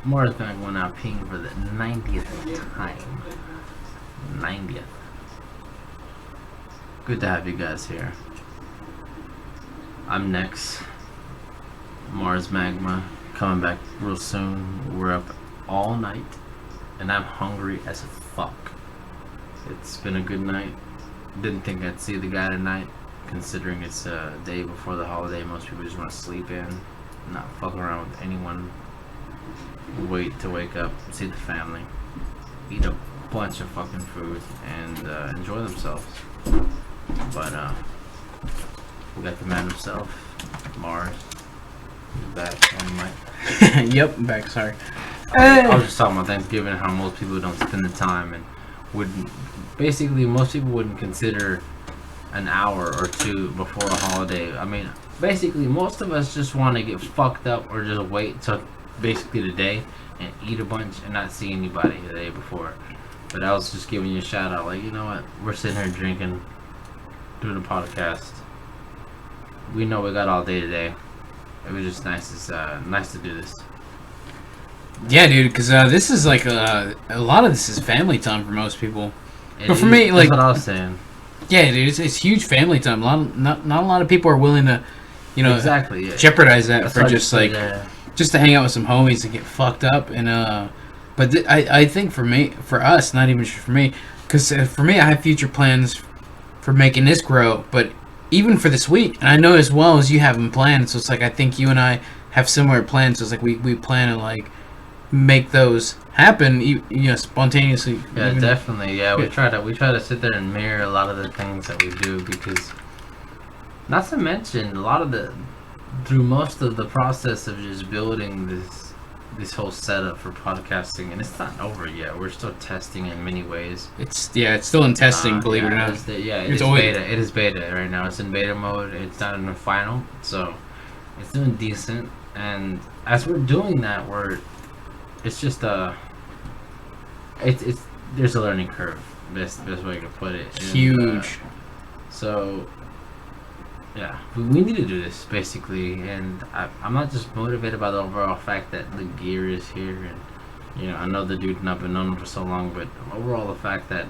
Mara's gonna go now ping for the 90th time. 90th. Good to have you guys here. I'm Nex. Mars Magma coming back real soon. We're up all night, and I'm hungry as fuck. It's been a good night. Didn't think I'd see the guy tonight, considering it's a day before the holiday. Most people just want to sleep in, not fuck around with anyone. Wait to wake up, see the family, eat a bunch of fucking food, and enjoy themselves. But we got the man himself, Mars. He's back on the mic. Yep, I'm back. Sorry. I was just talking about Thanksgiving and how most people don't spend the time, and most people wouldn't consider an hour or 2 before a holiday. I mean, basically most of us just want to get fucked up or just wait till basically the day and eat a bunch and not see anybody the day before. But I was just giving you a shout out, like, you know what? We're sitting here drinking, doing a podcast. We know we got all day today. It was just nice. It's nice to do this. Yeah, dude, because this is like a lot of this is family time for most people. But for is, me, like, that's what I was saying. Yeah, dude, it's huge family time. Not a lot of people are willing to, you know, exactly jeopardize that that's for just like just to hang out with some homies and get fucked up. And but I think for us, not even just for me, because for me, I have future plans for making this grow. But even for this week, and I know as well as you have them planned. So it's like I think you and I have similar plans. So it's like we plan to like make those happen, you know, spontaneously. Yeah, definitely. Yeah, we try to sit there and mirror a lot of the things that we do, because not to mention a lot of through most of the process of just building this whole setup for podcasting, and it's not over yet. We're still testing in many ways. It's still in testing, believe it or not. It's beta. It is beta right now. It's in beta mode. It's not in the final, so it's doing decent. And as we're doing that, it's just it's there's a learning curve. Best way to put it. Huge. So yeah, we need to do this basically, and I'm not just motivated by the overall fact that the gear is here, and you know, I know the dude and I've been known him for so long, but overall the fact that,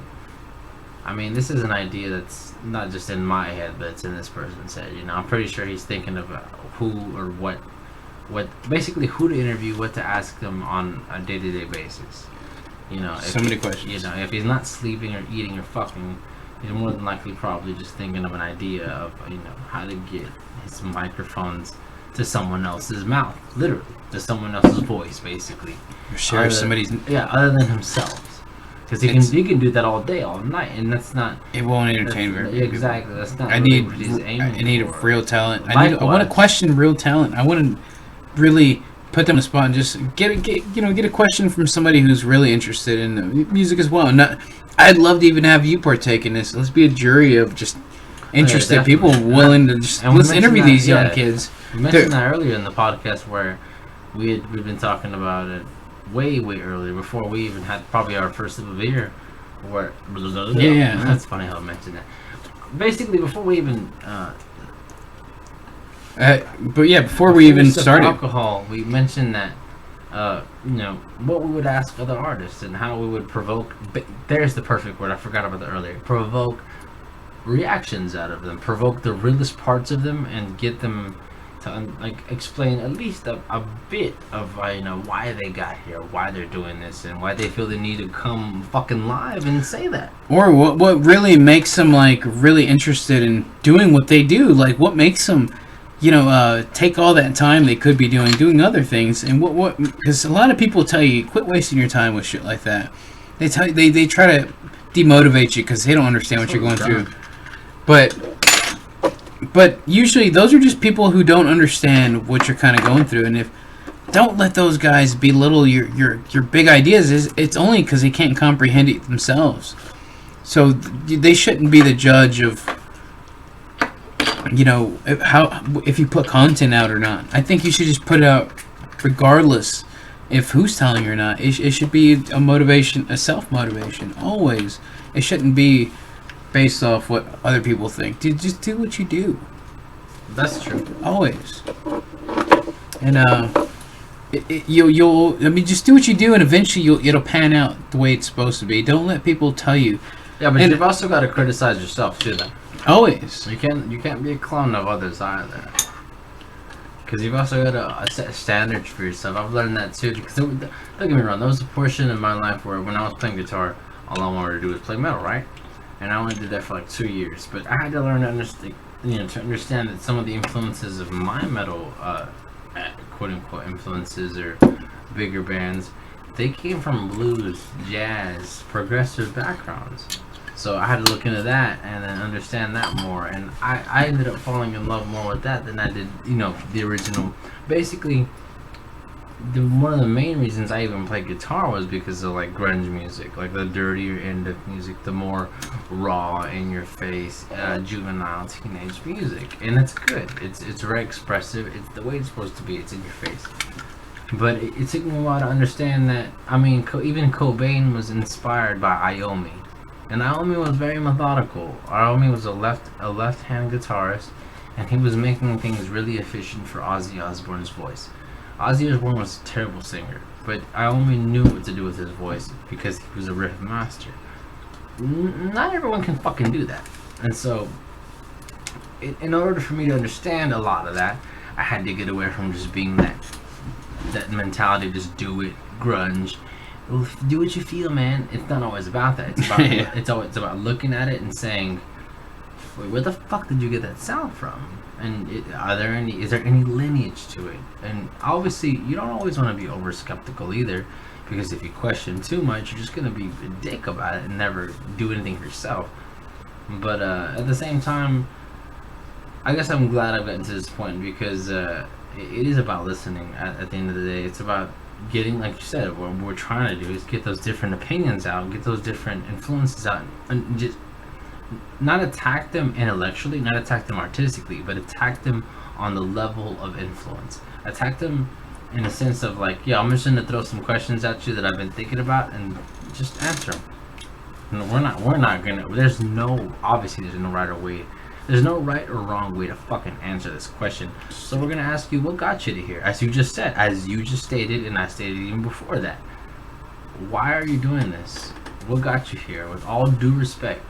I mean, this is an idea that's not just in my head, but it's in this person's head. You know, I'm pretty sure he's thinking about who or what basically who to interview, what to ask them on a day-to-day basis. You know, so many questions. You know, if he's not sleeping or eating or fucking, he's more than likely probably just thinking of an idea of, you know, how to get his microphones to someone else's mouth, literally, to someone else's voice, basically. Share somebody's. Yeah, other than himself, because he can do that all day, all night, and that's not. It won't entertain very many exactly. That's not. I really need. what he's aiming I need for. real talent. I want to question real talent. I want to really put them on the spot and just get a question from somebody who's really interested in the music as well. I'd love to even have you partake in this. Let's be a jury of just interested people willing to just let's interview these young kids. We mentioned that earlier in the podcast where we've been talking about it way earlier, before we even had probably our first sip of beer. Where yeah, that's funny how I mentioned that. Basically, before we even. But yeah, before we even started alcohol, we mentioned that you know, what we would ask other artists and how we would provoke. There's the perfect word. I forgot about that earlier. Provoke reactions out of them. Provoke the realest parts of them and get them to like explain at least a bit of you know, why they got here, why they're doing this, and why they feel the need to come fucking live and say that. Or what really makes them like really interested in doing what they do. Like what makes them, you know, take all that time they could be doing other things. And what because a lot of people tell you, quit wasting your time with shit like that. They tell you, they try to demotivate you because they don't understand what you're going through. But usually those are just people who don't understand what you're kind of going through. And if don't let those guys belittle your big ideas. It's only because they can't comprehend it themselves. So they shouldn't be the judge of, you know, if you put content out or not. I think you should just put it out regardless if who's telling you or not. It should be a motivation, a self-motivation, always. It shouldn't be based off what other people think. Dude, just do what you do. That's true. Always. And you'll I mean, just do what you do, and eventually it'll pan out the way it's supposed to be. Don't let people tell you. Yeah, but you've also got to criticize yourself too, though. Always. You can't be a clone of others either. Because you've also got to set standards for yourself. I've learned that too. Because don't get me wrong, there was a portion of my life where when I was playing guitar, all I wanted to do was play metal, right? And I only did that for like 2 years. But I had to learn to understand that some of the influences of my metal, quote unquote influences or bigger bands, they came from blues, jazz, progressive backgrounds. So I had to look into that and then understand that more. And I ended up falling in love more with that than I did, you know, the original. Basically, one of the main reasons I even played guitar was because of like grunge music, like the dirtier end of music, the more raw, in your face, juvenile teenage music, and it's good. It's very expressive. It's the way it's supposed to be. It's in your face. But it took me a while to understand that. I mean, even Cobain was inspired by Iommi, and Iommi was very methodical. Iommi was a left-hand guitarist, and he was making things really efficient for Ozzy Osbourne's voice. Ozzy Osbourne was a terrible singer, but Iommi knew what to do with his voice because he was a riff master. Not everyone can fucking do that, and so in order for me to understand a lot of that, I had to get away from just being that mentality, just do it, grunge, do what you feel, man. It's not always about that. It's about it's about looking at it and saying, wait, where the fuck did you get that sound from? And is there any lineage to it? And obviously, you don't always want to be over skeptical either, because if you question too much, you're just gonna be a dick about it and never do anything for yourself. But at the same time, I guess I'm glad I've gotten to this point, because it is about listening. At the end of the day, it's about getting, like you said, what we're trying to do is get those different opinions out, get those different influences out, and just not attack them intellectually, not attack them artistically, but attack them on the level of influence. Attack them in a sense of like, yeah, I'm just gonna throw some questions at you that I've been thinking about, and just answer them. No, we're not gonna. There's no right or way. There's no right or wrong way to fucking answer this question. So we're gonna ask you, what got you to here? As you just said, as you just stated, and I stated even before that. Why are you doing this? What got you here? With all due respect,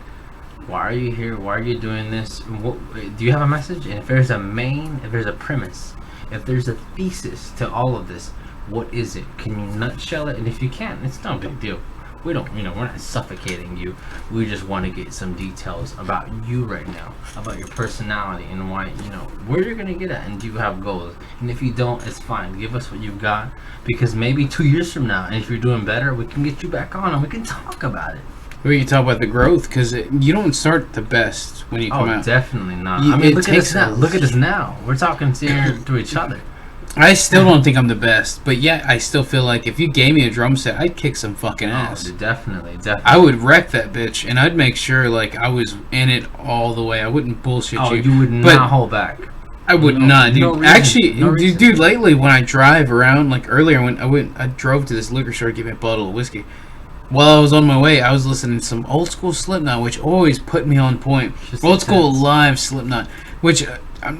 why are you here? Why are you doing this? Do you have a message? And if there's a premise, if there's a thesis to all of this, what is it? Can you nutshell it? And if you can't, it's no big deal. We don't, we're not suffocating you. We just want to get some details about you right now, about your personality and why, where you're going to get at, and do you have goals? And if you don't, it's fine. Give us what you've got, because maybe 2 years from now, and if you're doing better, we can get you back on and we can talk about it. We can talk about the growth, because you don't start the best when you come out. Oh, definitely not. I mean, look at us now. Look at us now. We're talking to each other. I still don't think I'm the best, but yet I still feel like if you gave me a drum set, I'd kick some fucking ass. Oh, definitely. I would wreck that bitch, and I'd make sure like I was in it all the way. I wouldn't bullshit you. Oh, you would not hold back. I would not, dude. Dude, lately when I drive around, like earlier when I drove to this liquor store to get me a bottle of whiskey. While I was on my way, I was listening to some old school Slipknot, which always put me on point. Old school live Slipknot, which,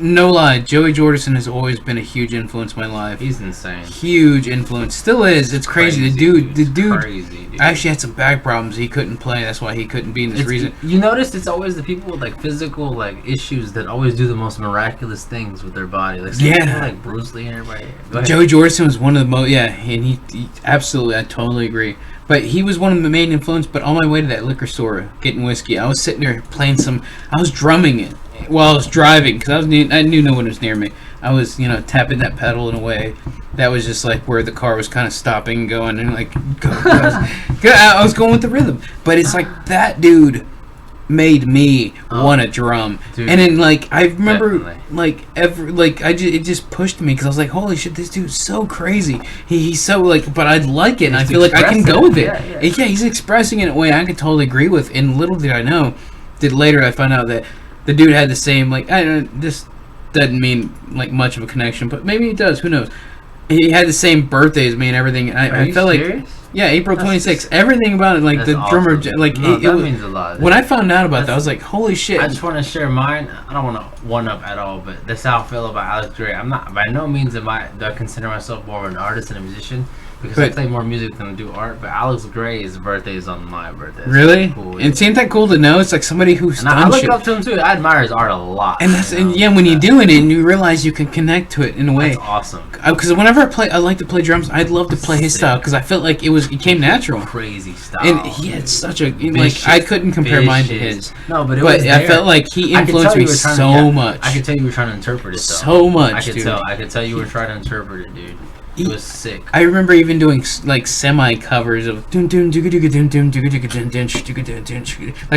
no lie, Joey Jordison has always been a huge influence in my life. He's insane. Huge influence. Still is. It's crazy. The dude crazy, dude. actually had some back problems. He couldn't play. That's why he couldn't be in this reason. You notice it's always the people with like physical like issues that always do the most miraculous things with their body. Like like Bruce Lee and everybody. Joey Jordison was one of the most, and he absolutely, I totally agree. But he was one of the main influence. But on my way to that liquor store getting whiskey, I was sitting there playing I was drumming it while I was driving, because I knew no one was near me. I was, tapping that pedal in a way that was just like where the car was kind of stopping and going, and like I was going with the rhythm. But it's like that dude made me want to drum, dude, and then like I remember it just pushed me, because I was like, holy shit, this dude's so crazy. He's so like, but I like it, and I feel like I can go with it. Yeah, he's expressing it in a way I could totally agree with. And little did I know that later I found out that the dude had the same, like, I don't know, this doesn't mean like much of a connection, but maybe it does, who knows. He had the same birthday as me and everything, and I felt serious? Like, yeah, April 26th. Everything about it, like the drummer, awesome. Like that means a lot. When I found out about that, I was like, "Holy shit!" I just want to share mine. I don't want to one up at all, but that's how I feel about Alex Gray. I'm not by no means do I consider myself more of an artist and a musician, because I play more music than I do art. But Alex Gray's birthday is on my birthday. That's really? Cool, and ain't that cool to know? It's like somebody who's done I look shit. up to him too. I admire his art a lot. And that's when you're doing it and you realize you can connect to it in a way. That's awesome. Because whenever I like to play drums, I'd love to play his style, because I felt like it came natural. Crazy style. And he had such a I couldn't compare mine to his. No, but I felt like he influenced me so much. I could tell you were trying to interpret it. So much, dude. I could tell you were trying to interpret it, dude. It was sick. I remember even doing like semi covers of like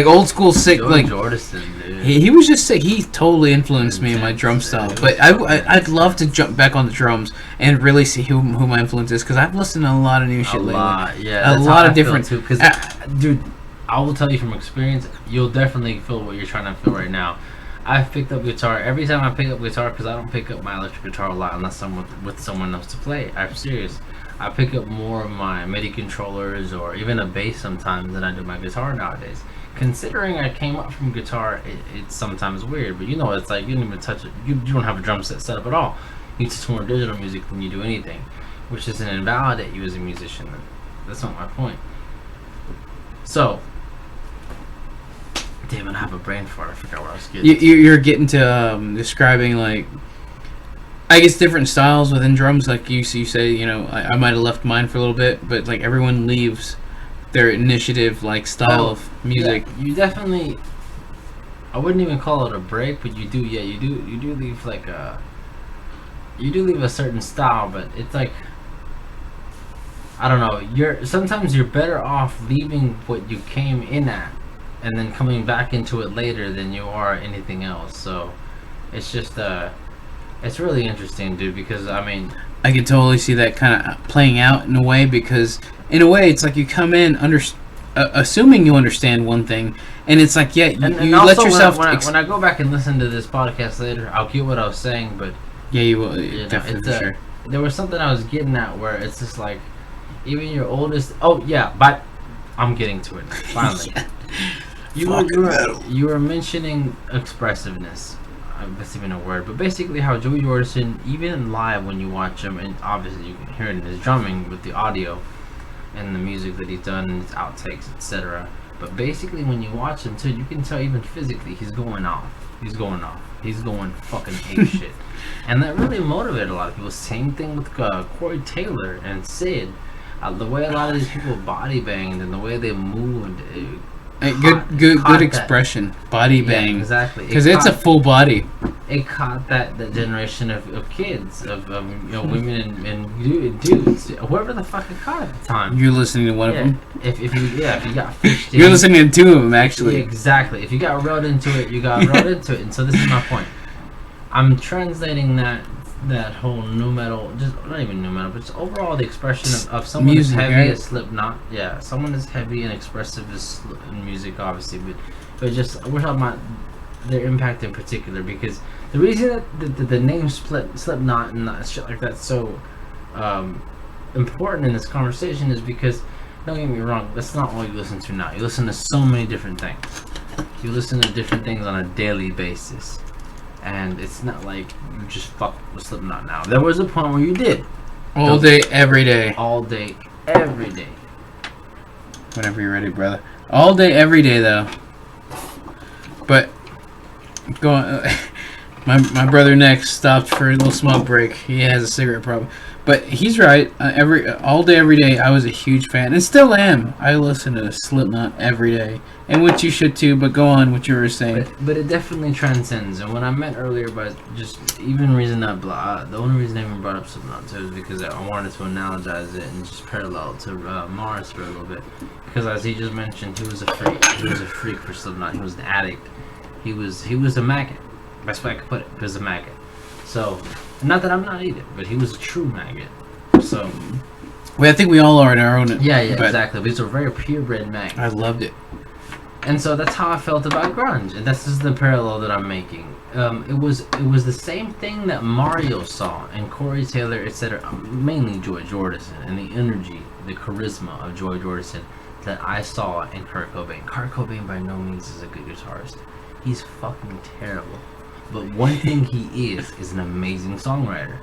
old school sick. Like Jordison, dude. He was just sick. He totally influenced me in my drum style. But I'd love to jump back on the drums and really see who my influence is, because I've listened to a lot of new shit lately. Yeah, a lot of different. Because, dude, I will tell you from experience, you'll definitely feel what you're trying to feel right now. I've picked up guitar. Every time I pick up guitar, because I don't pick up my electric guitar a lot unless I'm with someone else to play. I'm serious. I pick up more of my MIDI controllers or even a bass sometimes than I do my guitar nowadays. Considering I came up from guitar, it's sometimes weird, but you know, it's like you don't even touch it. You don't have a drum set up at all. You touch more digital music than you do anything, which doesn't invalidate you as a musician. That's not my point. So, damn it, I have a brain fart. I forgot what I was getting. You're getting to describing, like, I guess, different styles within drums. Like you say, you know, I might have left mine for a little bit, but like everyone leaves their initiative, like, style of music. Yeah, you definitely. I wouldn't even call it a break, but you do. Yeah, you do leave like a. You do leave a certain style, but it's like. I don't know. Sometimes you're better off leaving what you came in at, and then coming back into it later than you are anything else. So, it's just it's really interesting, dude. Because I mean, I could totally see that kind of playing out in a way, because in a way it's like you come in assuming you understand one thing, and it's like, yeah, you also let yourself. When I go back and listen to this podcast later, I'll get what I was saying, but yeah, you will, definitely, sure. There was something I was getting at where it's just like, even your oldest. Oh yeah, but I'm getting to it now, finally. Yeah. You were mentioning expressiveness. That's even a word, but basically how Joey Jordison, even live when you watch him, and obviously you can hear it in his drumming with the audio and the music that he's done and his outtakes, etc. But basically when you watch him too, you can tell even physically he's going off. He's going fucking ape shit. And that really motivated a lot of people. Same thing with Corey Taylor and Sid. The way a lot of these people body banged and the way they moved. Good expression. Body bang. Yeah, exactly. Because it's a full body. It caught that generation of kids, of women and dudes, whoever the fuck it caught at the time. You're listening to one of them? If you got fished in. You're listening to two of them, actually. Yeah, exactly. If you got rode into it, you got rode into it. And so this is my point. I'm translating that whole nu metal, just not even nu metal, but just overall the expression of someone as heavy as Slipknot. Yeah, someone as heavy and expressive as in music, obviously, but just we're talking about their impact in particular, because the reason that the name Slipknot and shit like that's so important in this conversation is because, don't get me wrong, that's not all you listen to now. You listen to so many different things. You listen to different things on a daily basis. And it's not like you just fuck with Slipknot now. There was a point where you did. All day, every day. All day, every day. Whenever you're ready, brother. All day, every day, though. But, my brother Nex stopped for a little smoke break. He has a cigarette problem. But he's right. All day, every day, I was a huge fan. And still am. I listen to Slipknot every day. And which you should too, but go on what you were saying. But it definitely transcends. And what I meant earlier by just even reason that the only reason I even brought up Slipknot too is because I wanted to analogize it and just parallel to Mars for a little bit. Because as he just mentioned, he was a freak. He was a freak for Slipknot. He was an addict. He was a maggot. Best way I could put it. He was a maggot. So, not that I'm not either, but he was a true maggot. So, well, I think we all are in our own. Yeah, exactly. But he's a very purebred maggot. I loved it. And so that's how I felt about grunge, and this is the parallel that I'm making. It was the same thing that Mario saw and Corey Taylor, etc. Mainly Joy Jordison, and the energy, the charisma of Joy Jordison that I saw in Kurt Cobain. Kurt Cobain by no means is a good guitarist. He's fucking terrible. But one thing he is an amazing songwriter.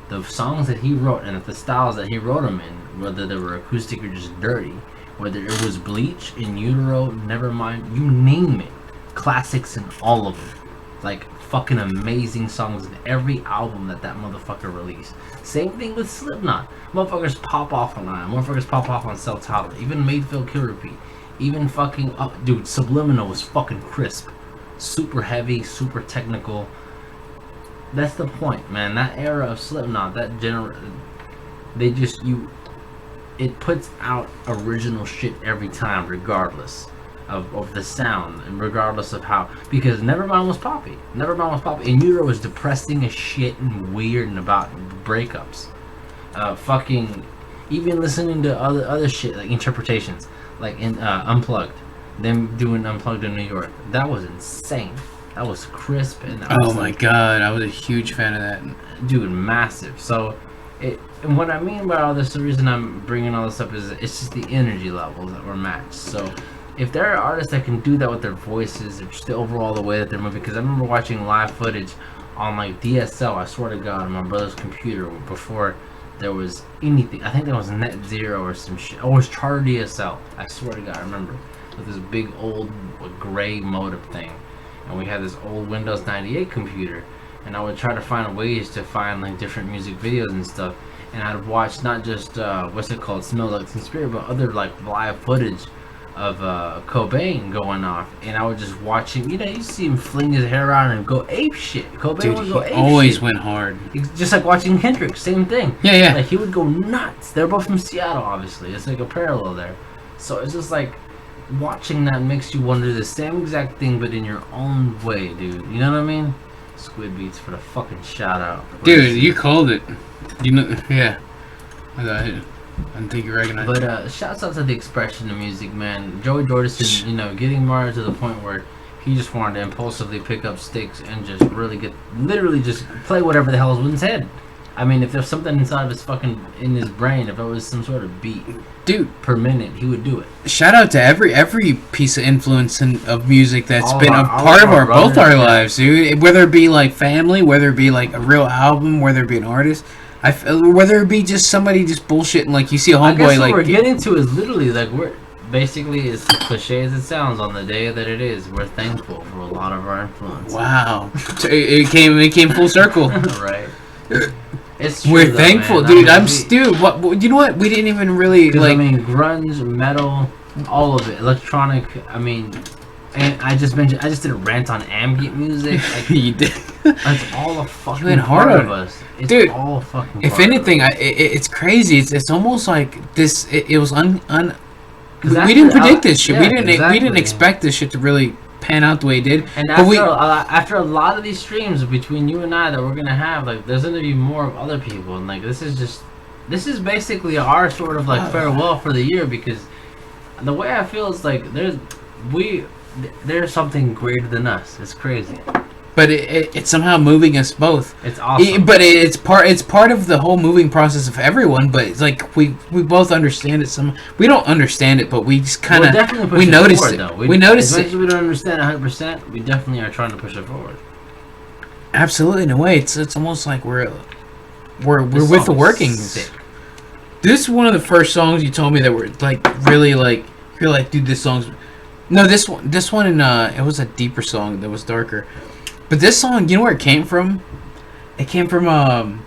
The songs that he wrote and the styles that he wrote them in, whether they were acoustic or just dirty, whether it was Bleach, In Utero, Nevermind, you name it. Classics in all of them. Like, fucking amazing songs in every album that motherfucker released. Same thing with Slipknot. Motherfuckers pop off on Iron. Motherfuckers pop off on Cell Tower. Even Mayfield Kill Repeat. Even fucking, dude, Subliminal was fucking crisp. Super heavy, super technical. That's the point, man. That era of Slipknot, it puts out original shit every time, regardless of the sound and regardless of how. Because Nevermind was poppy. And Utero was depressing as shit and weird and about breakups. Fucking even listening to other shit like interpretations, like in Unplugged, them doing Unplugged in New York. That was insane. That was crisp and oh my god, I was a huge fan of that, dude, massive. So and what I mean by all this, the reason I'm bringing all this up is it's just the energy levels that were matched. So if there are artists that can do that with their voices or just the overall the way that they're moving, because I remember watching live footage on like DSL, I swear to God, on my brother's computer before there was anything. I think there was Net Zero or some shit. Oh, it was Charter DSL. I swear to God, I remember with this big old gray modem thing, and we had this old Windows 98 computer, and I would try to find ways to find like different music videos and stuff, and I'd watch not just what's it called, Smells Like Teen Spirit, but other like live footage of Cobain going off, and I would just watch him. You know, you see him fling his hair around and go ape shit. Cobain would go ape always shit. Went hard. It's just like watching Kendrick, same thing. Yeah. Like he would go nuts. They're both from Seattle, obviously. It's like a parallel there. So it's just like watching that makes you wonder the same exact thing, but in your own way, dude. You know what I mean? Squid Beats for the fucking shout out. Dude, you called it. You know, yeah. I got it. I think you recognize it. But shouts out to the expression of music, man. Joey Jordison, you know, getting Mario to the point where he just wanted to impulsively pick up sticks and just literally just play whatever the hell was in his head. I mean, if there's something inside of his fucking, in his brain, if it was some sort of beat, dude, per minute, he would do it. Shout out to every piece of influence of music that's been a part of both our lives, dude. Whether it be like family, whether it be like a real album, whether it be an artist. Whether it be just somebody just bullshitting, like you see a homeboy like. I guess what we're getting to is literally like we're basically, as cliche as it sounds, on the day that it is, we're thankful for a lot of our influence. Wow, it came full circle. Right. It's true, we're thankful, man. Dude. Dude. What? You know what? We didn't even really like. I mean, grunge, metal, all of it, electronic. I mean. And I just did a rant on ambient music. Like, you did. It's all a fucking part of us. It's dude, all fucking. If anything, it's crazy. It's almost like this. It was we didn't predict this shit. Yeah, we didn't expect this shit to really pan out the way it did. And after a lot of these streams between you and I that we're gonna have, like, there's gonna be more of other people, and like this is basically our sort of like farewell for the year, because the way I feel is like there's something greater than us. It's crazy. But it's somehow moving us both. It's awesome. But it's part of the whole moving process of everyone. But it's like we both understand it. We don't understand it, but we just kind of we notice it. Though. We notice it. As much as we don't understand 100%, we definitely are trying to push it forward. Absolutely, in a way, it's almost like we're with the workings. Sick. This is one of the first songs you told me that were like really like you're like, dude, this song's. No, this one, it was a deeper song that was darker. But this song, you know where it came from? It came from,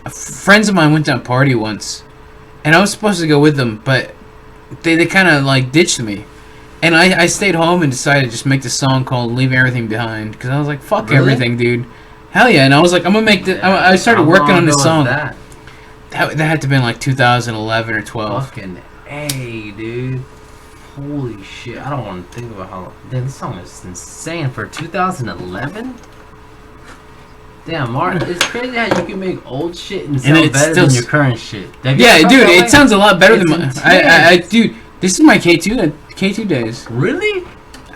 friends of mine went to a party once. And I was supposed to go with them, but they kind of, like, ditched me. And I stayed home and decided to just make this song called Leave Everything Behind. Because I was like, fuck everything, dude. Hell yeah. And I was like, I'm going to make this. I started working on this song. That had to have been, like, 2011 or 12. Fucking A, dude. Holy shit, I don't want to think about how... Damn, this song is insane for 2011? Damn, Martin, it's crazy how you can make old shit and sound better than your current shit. Yeah, dude, it sounds a lot better than my... Dude, this is my K2 days. Really?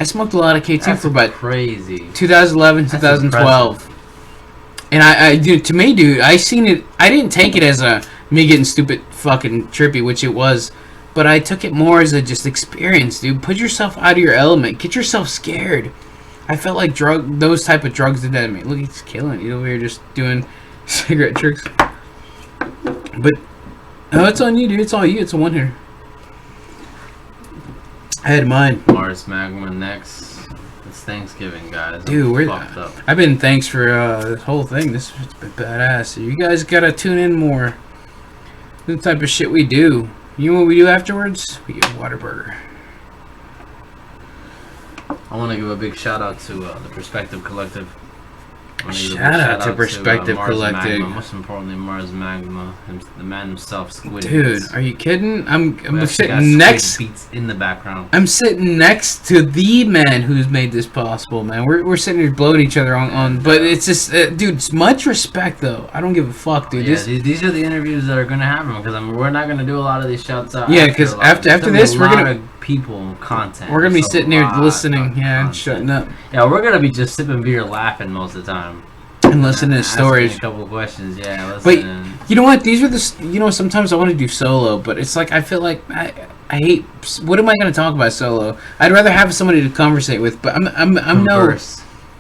I smoked a lot of K2 for about... crazy. 2011, 2012. And dude, to me, dude, I seen it... I didn't take it as me getting stupid fucking trippy, which it was... But I took it more as a just experience, dude. Put yourself out of your element. Get yourself scared. I felt like those type of drugs did that to me. Look, he's killing it. You know, we were just doing cigarette tricks. But, no, it's on you, dude. It's all you. It's a one here. I had mine. Mars Magma next. It's Thanksgiving, guys. Dude, I've been thanks for this whole thing. This has been badass. You guys gotta tune in more. The type of shit we do. You know what we do afterwards? We get Whataburger. I want to give a big shout out to the Perspective Collective. Shout out to Perspective Collective. Most importantly, Mars Magma, the man himself, Squid. Dude, are you kidding? I'm sitting next. Beats in the background. I'm sitting next to the man who's made this possible, man. We're sitting here blowing each other on but it's just, dude, it's much respect though. I don't give a fuck, dude. Yeah, these are the interviews that are gonna happen because we're not gonna do a lot of these shouts out. Yeah, because after this, we're gonna people content. We're gonna be sitting here listening, and shutting up. Yeah, we're gonna be just sipping beer, laughing most of the time, and listening to stories. A couple of questions, yeah. But you know what? These are sometimes I want to do solo, but it's like I feel like I hate. What am I gonna talk about solo? I'd rather have somebody to conversate with. But I'm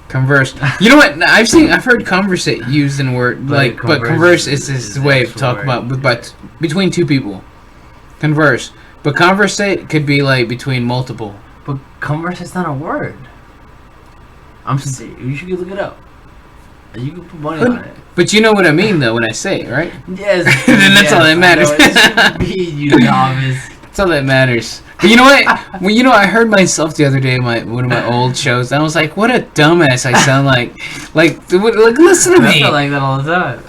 converse. You know what? I've heard conversate used in word but converse is this way of talk about between two people. Converse. But conversate could be like between multiple. But converse is not a word. I'm serious. You should look it up. You can put money on it. But you know what I mean, though, when I say it, right? Yes. Then that's all that matters. You novice. That's all that matters. But you know what? Well, I heard myself the other day in one of my old shows, and I was like, "What a dumbass I sound like!" Like, listen to me. I feel like that all the time.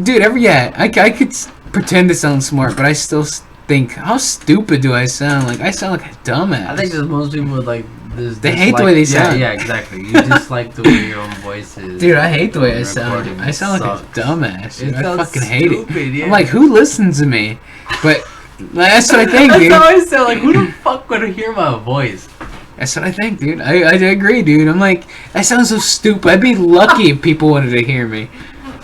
Dude, I could pretend to sound smart, but I still think, how stupid do I sound? Like, I sound like a dumbass. I think that most people would like this. They hate the way they sound. Yeah, exactly. You just like the way your own voice is. Dude, I hate the way I sound. I sound like a dumbass. Dude. I fucking hate it. Yeah. I'm like, who listens to me? But that's what I think, dude. That's how I sound. Like, who the fuck would hear my voice? That's what I think, dude. I agree, dude. I'm like, I sound so stupid. I'd be lucky if people wanted to hear me.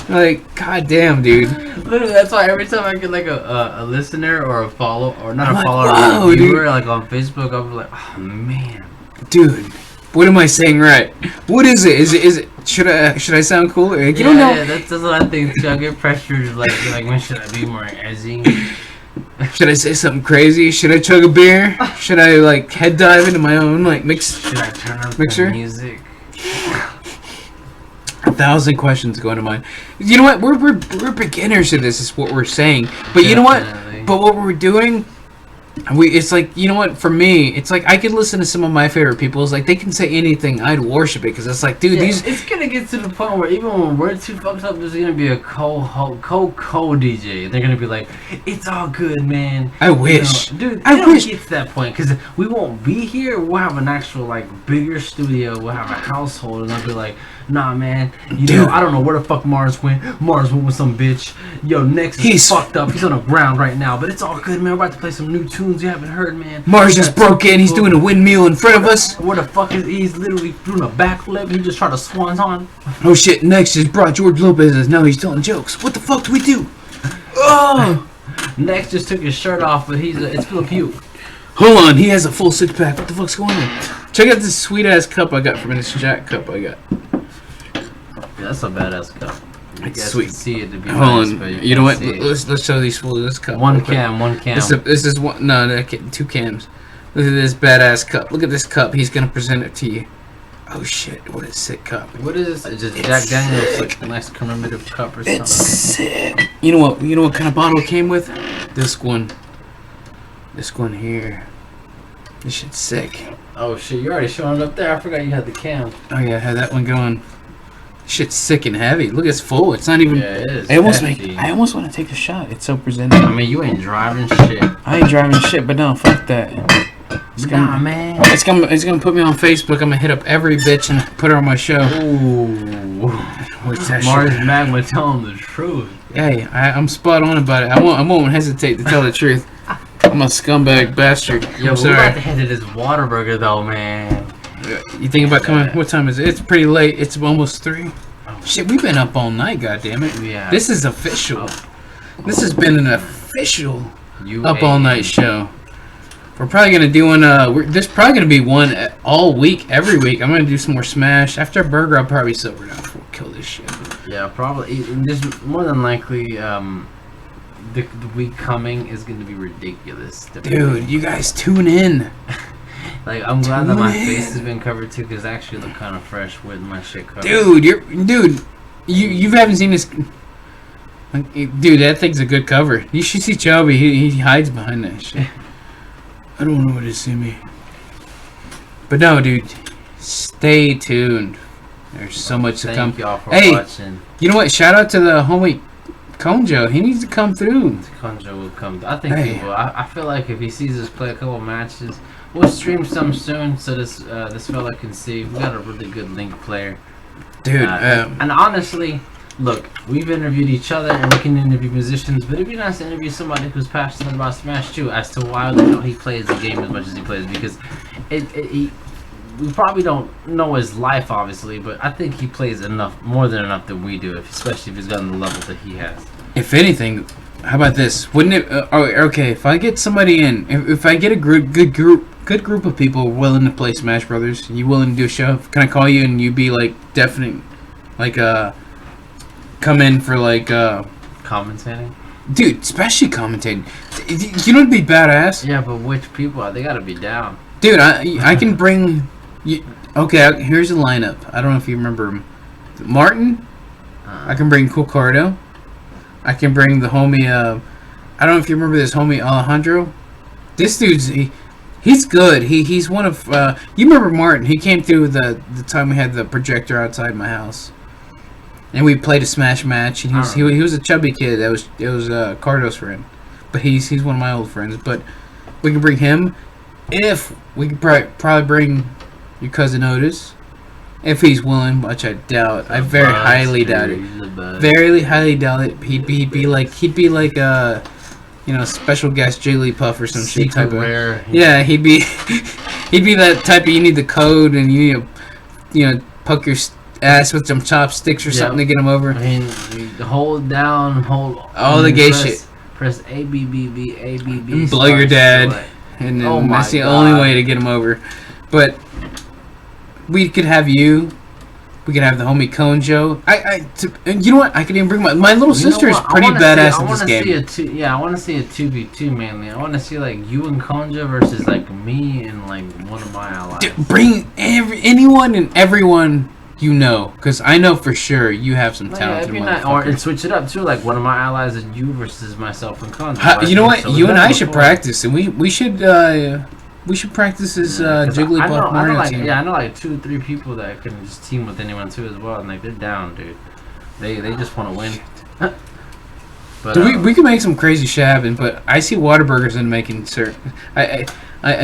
Like, goddamn, dude. Literally, that's why every time I get like a listener or a follow, or not I'm a follower, like, or a viewer, like on Facebook, I'll be like, oh man, dude, what am I saying right? What is it? Is it? Should I sound cool? Like, you don't know. Yeah, that's what I think. I get pressured, like when should I be more edgy? Should I say something crazy? Should I chug a beer? Should I like head dive into my own like mix? Should I turn up mixer? The music? 1,000 questions go into mind. You know what? We're beginners to this. Is what we're saying. But you know what? But what we're doing, it's like, you know what? For me, it's like I could listen to some of my favorite people. It's like they can say anything, I'd worship it because it's like, dude, these. It's gonna get to the point where even when we're too fucked up, there's gonna be a co-DJ. They're gonna be like, it's all good, man. I wish, dude. I wish get to that point because we won't be here. We'll have an actual like bigger studio. We'll have a household, and I'll be like, nah, man. You know, I don't know where the fuck Mars went. Mars went with some bitch. Yo, Nex is fucked up. He's on the ground right now, but it's all good, man. We're about to play some new tunes you haven't heard, man. Mars just broke in. He's doing a windmill in front of us. Where the fuck is he? He's literally doing a backflip. He just tried to swan on. Oh shit! Nex just brought George Lopez. Now he's telling jokes. What the fuck do we do? Oh! Nex just took his shirt off, but it's full of puke. Hold on, he has a full 6-pack. What the fuck's going on? Check out this sweet ass cup I got from this Jack cup I got. Yeah, that's a badass cup. It's sweet. See it to be Hold nice, on. but You know what? Let's show these fools this cup. One cam. This is one. No, 2 cams. Look at this badass cup. Look at this cup. He's gonna present it to you. Oh shit! What a sick cup. What is this? It's just Jack Daniels, like a nice commemorative cup or something. It's sick. You know what? You know what kind of bottle it came with? This one. This one here. This shit's sick. Oh shit! You already showing it up there. I forgot you had the cam. Oh yeah, I had that one going. Shit's sick and heavy. Look, it's full. It's not even. Yeah, it is. I almost want to take a shot. It's so presented. I mean, you ain't driving shit. I ain't driving shit, but no, fuck that. Man. It's gonna put me on Facebook. I'm gonna hit up every bitch and put her on my show. Ooh. Mars Magma telling the truth. Hey, I'm spot on about it. I won't hesitate to tell the truth. I'm a scumbag bastard. Yo, I'm sorry. we're about to head to this Whataburger though, man. You think about coming? What time is it? It's pretty late. It's almost 3. Shit, we've been up all night. Goddammit. Yeah. This is official. This has been an official up all night show. We're probably gonna do one. There's probably gonna be one all week, every week. I'm gonna do some more Smash. After a burger, I'll probably sober down before we kill this shit. Yeah, probably. There's more than likely. The week coming is gonna be ridiculous. Dude, you guys tune in. Like, I'm glad that my face has been covered too, because I actually look kind of fresh with my shit covered. Dude, you haven't seen this. Dude, that thing's a good cover. You should see Chubby. He hides behind that shit. I don't want nobody to see me. But no, dude, stay tuned There's so much to come. Thank y'all for hey, watching. You know what? Shout out to the homie Konjo. He needs to come through. Konjo will come. I think he will. I feel like if he sees us play a couple matches, we'll stream some soon so this fella can see. We got a really good Link player. Dude. And honestly, look, we've interviewed each other and we can interview musicians, but it'd be nice to interview somebody who's passionate about Smash too, as to why he plays the game as much as he plays, because we probably don't know his life, obviously, but I think he plays more than enough than we do, especially if he's gotten the level that he has. If anything, how about this? Wouldn't it? Okay, if I get somebody in, if I get a good group of people willing to play Smash Brothers, you willing to do a show? Can I call you and you be like definite, like come in for like commentating? Dude, especially commentating. You know, it'd be badass. Yeah, but which people? They gotta be down. Dude, I can bring. Okay, here's the lineup. I don't know if you remember him. Martin. I can bring Cocardo. I can bring the homie. I don't know if you remember this homie Alejandro. This dude's he's good. He's one of. You remember Martin? He came through the time we had the projector outside my house, and we played a Smash match. And he was a chubby kid. It was Cardo's friend, but he's one of my old friends. But we can bring him. If we could probably bring your cousin Otis, if he's willing, which I doubt. I very highly doubt it. Very highly doubt it. He'd be like special guest Jigglypuff or some shit type of. Rare. Yeah, he'd be that type of. You need the code and you need to poke your ass with some chopsticks or something to get him over. I mean, hold all the gay shit. Press A B B B A B B. And blow your dad. And then that's the only way to get him over. But we could have you. We could have the homie Konjo. You know what? I could even bring my little sister is pretty badass at this game. I want to see a 2v2 mainly. I want to see like you and Konjo versus like me and like one of my allies. Dude, bring anyone and everyone you know, because I know for sure you have some talented motherfuckers. Or switch it up too, like one of my allies and you versus myself and Konjo. You know what? You and I should practice, and we should practice this Jigglypuff Mario team. Yeah, I know like 2-3 people that can just team with anyone too as well, and like they're down, dude. They just want to win. But dude, we can make some crazy shit happen, but I see Waterburgers in making certain. I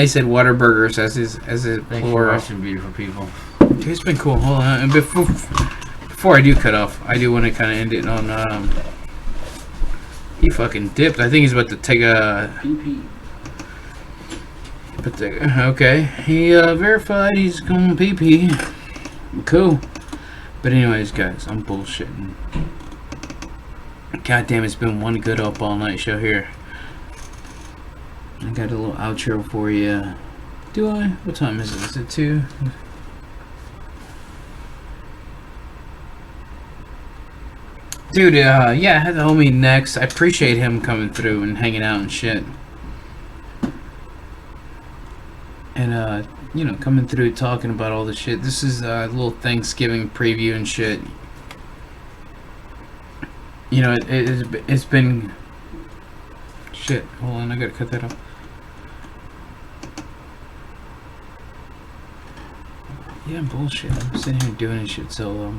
said Waterburgers as a Thanks plural. for watching, beautiful people. Dude, it's been cool. Hold on, and before I do cut off, I do want to kind of end it on. He fucking dipped. I think he's about to take a. PP. But okay, he verified he's going PP. Cool. But anyways, guys, I'm bullshitting. God damn, it's been one good up all night show here. I got a little outro for you. Do I? What time is it? Is it 2? Dude, yeah, I had the homie Nex. I appreciate him coming through and hanging out and shit. And, coming through talking about all the shit. This is a little Thanksgiving preview and shit. You know, it's been... Shit, hold on, I gotta cut that off. Yeah, bullshit. I'm sitting here doing this shit solo.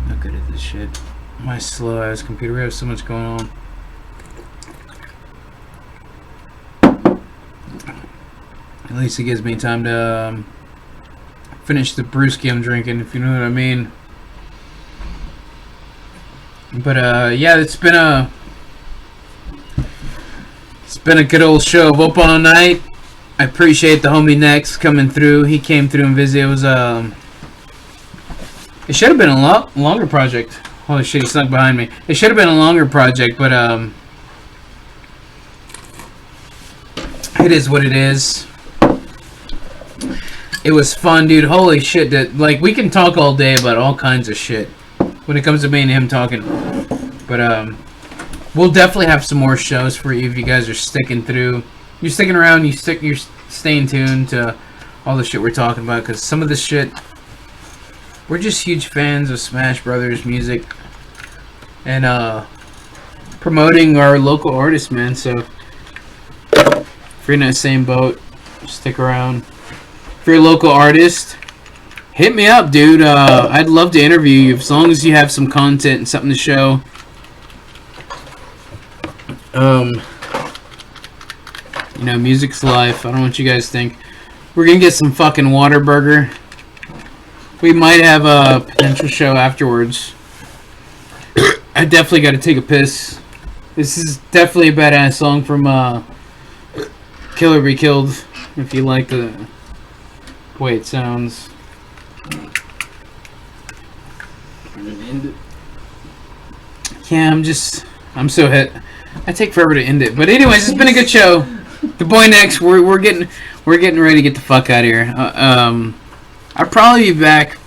Not good at this shit. My slow ass computer. We have so much going on. At least it gives me time to finish the brewski I'm drinking, if you know what I mean. But yeah, it's been a good old show of Up All Night. I appreciate the homie Nex coming through. He came through and visited. It was it should have been a longer project. Holy shit, he snuck behind me. It should have been a longer project, but it is what it is. It was fun, dude. Holy shit, like we can talk all day about all kinds of shit when it comes to me and him talking. But we'll definitely have some more shows for you if you guys are sticking through. You're sticking around. You're staying tuned to all the shit we're talking about, because some of this shit. We're just huge fans of Smash Brothers music and promoting our local artists, man. So if you're in that same boat, stick around. If you're a local artist hit me up, dude. I'd love to interview you as long as you have some content and something to show. You know, music's life. I don't know what you guys think. We're gonna get some fucking Waterburger. We might have a potential show afterwards. I definitely got to take a piss. This is definitely a badass song from Kill or Be Killed. If you like the way it sounds. Yeah, I'm so hit. I take forever to end it. But anyways, it's been a good show. The boy next. We're getting ready to get the fuck out of here. I'll probably be back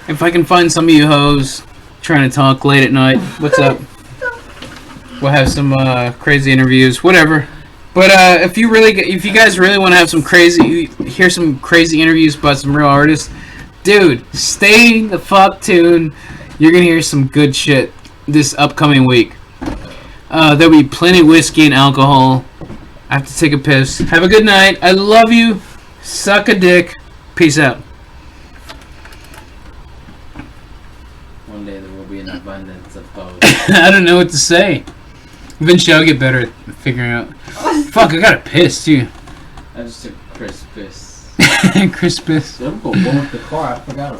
if I can find some of you hoes trying to talk late at night. What's up? We'll have some crazy interviews, whatever. But if you guys really want to have hear some crazy interviews about some real artists, dude, stay the fuck tuned. You're gonna hear some good shit this upcoming week. There'll be plenty of whiskey and alcohol. I have to take a piss. Have a good night. I love you. Suck a dick. Peace out. One day there will be an abundance of both. I don't know what to say. Eventually I'll get better at figuring out. Fuck, I gotta piss too. I just took Chris piss. Chris piss. I'm going with the car. I forgot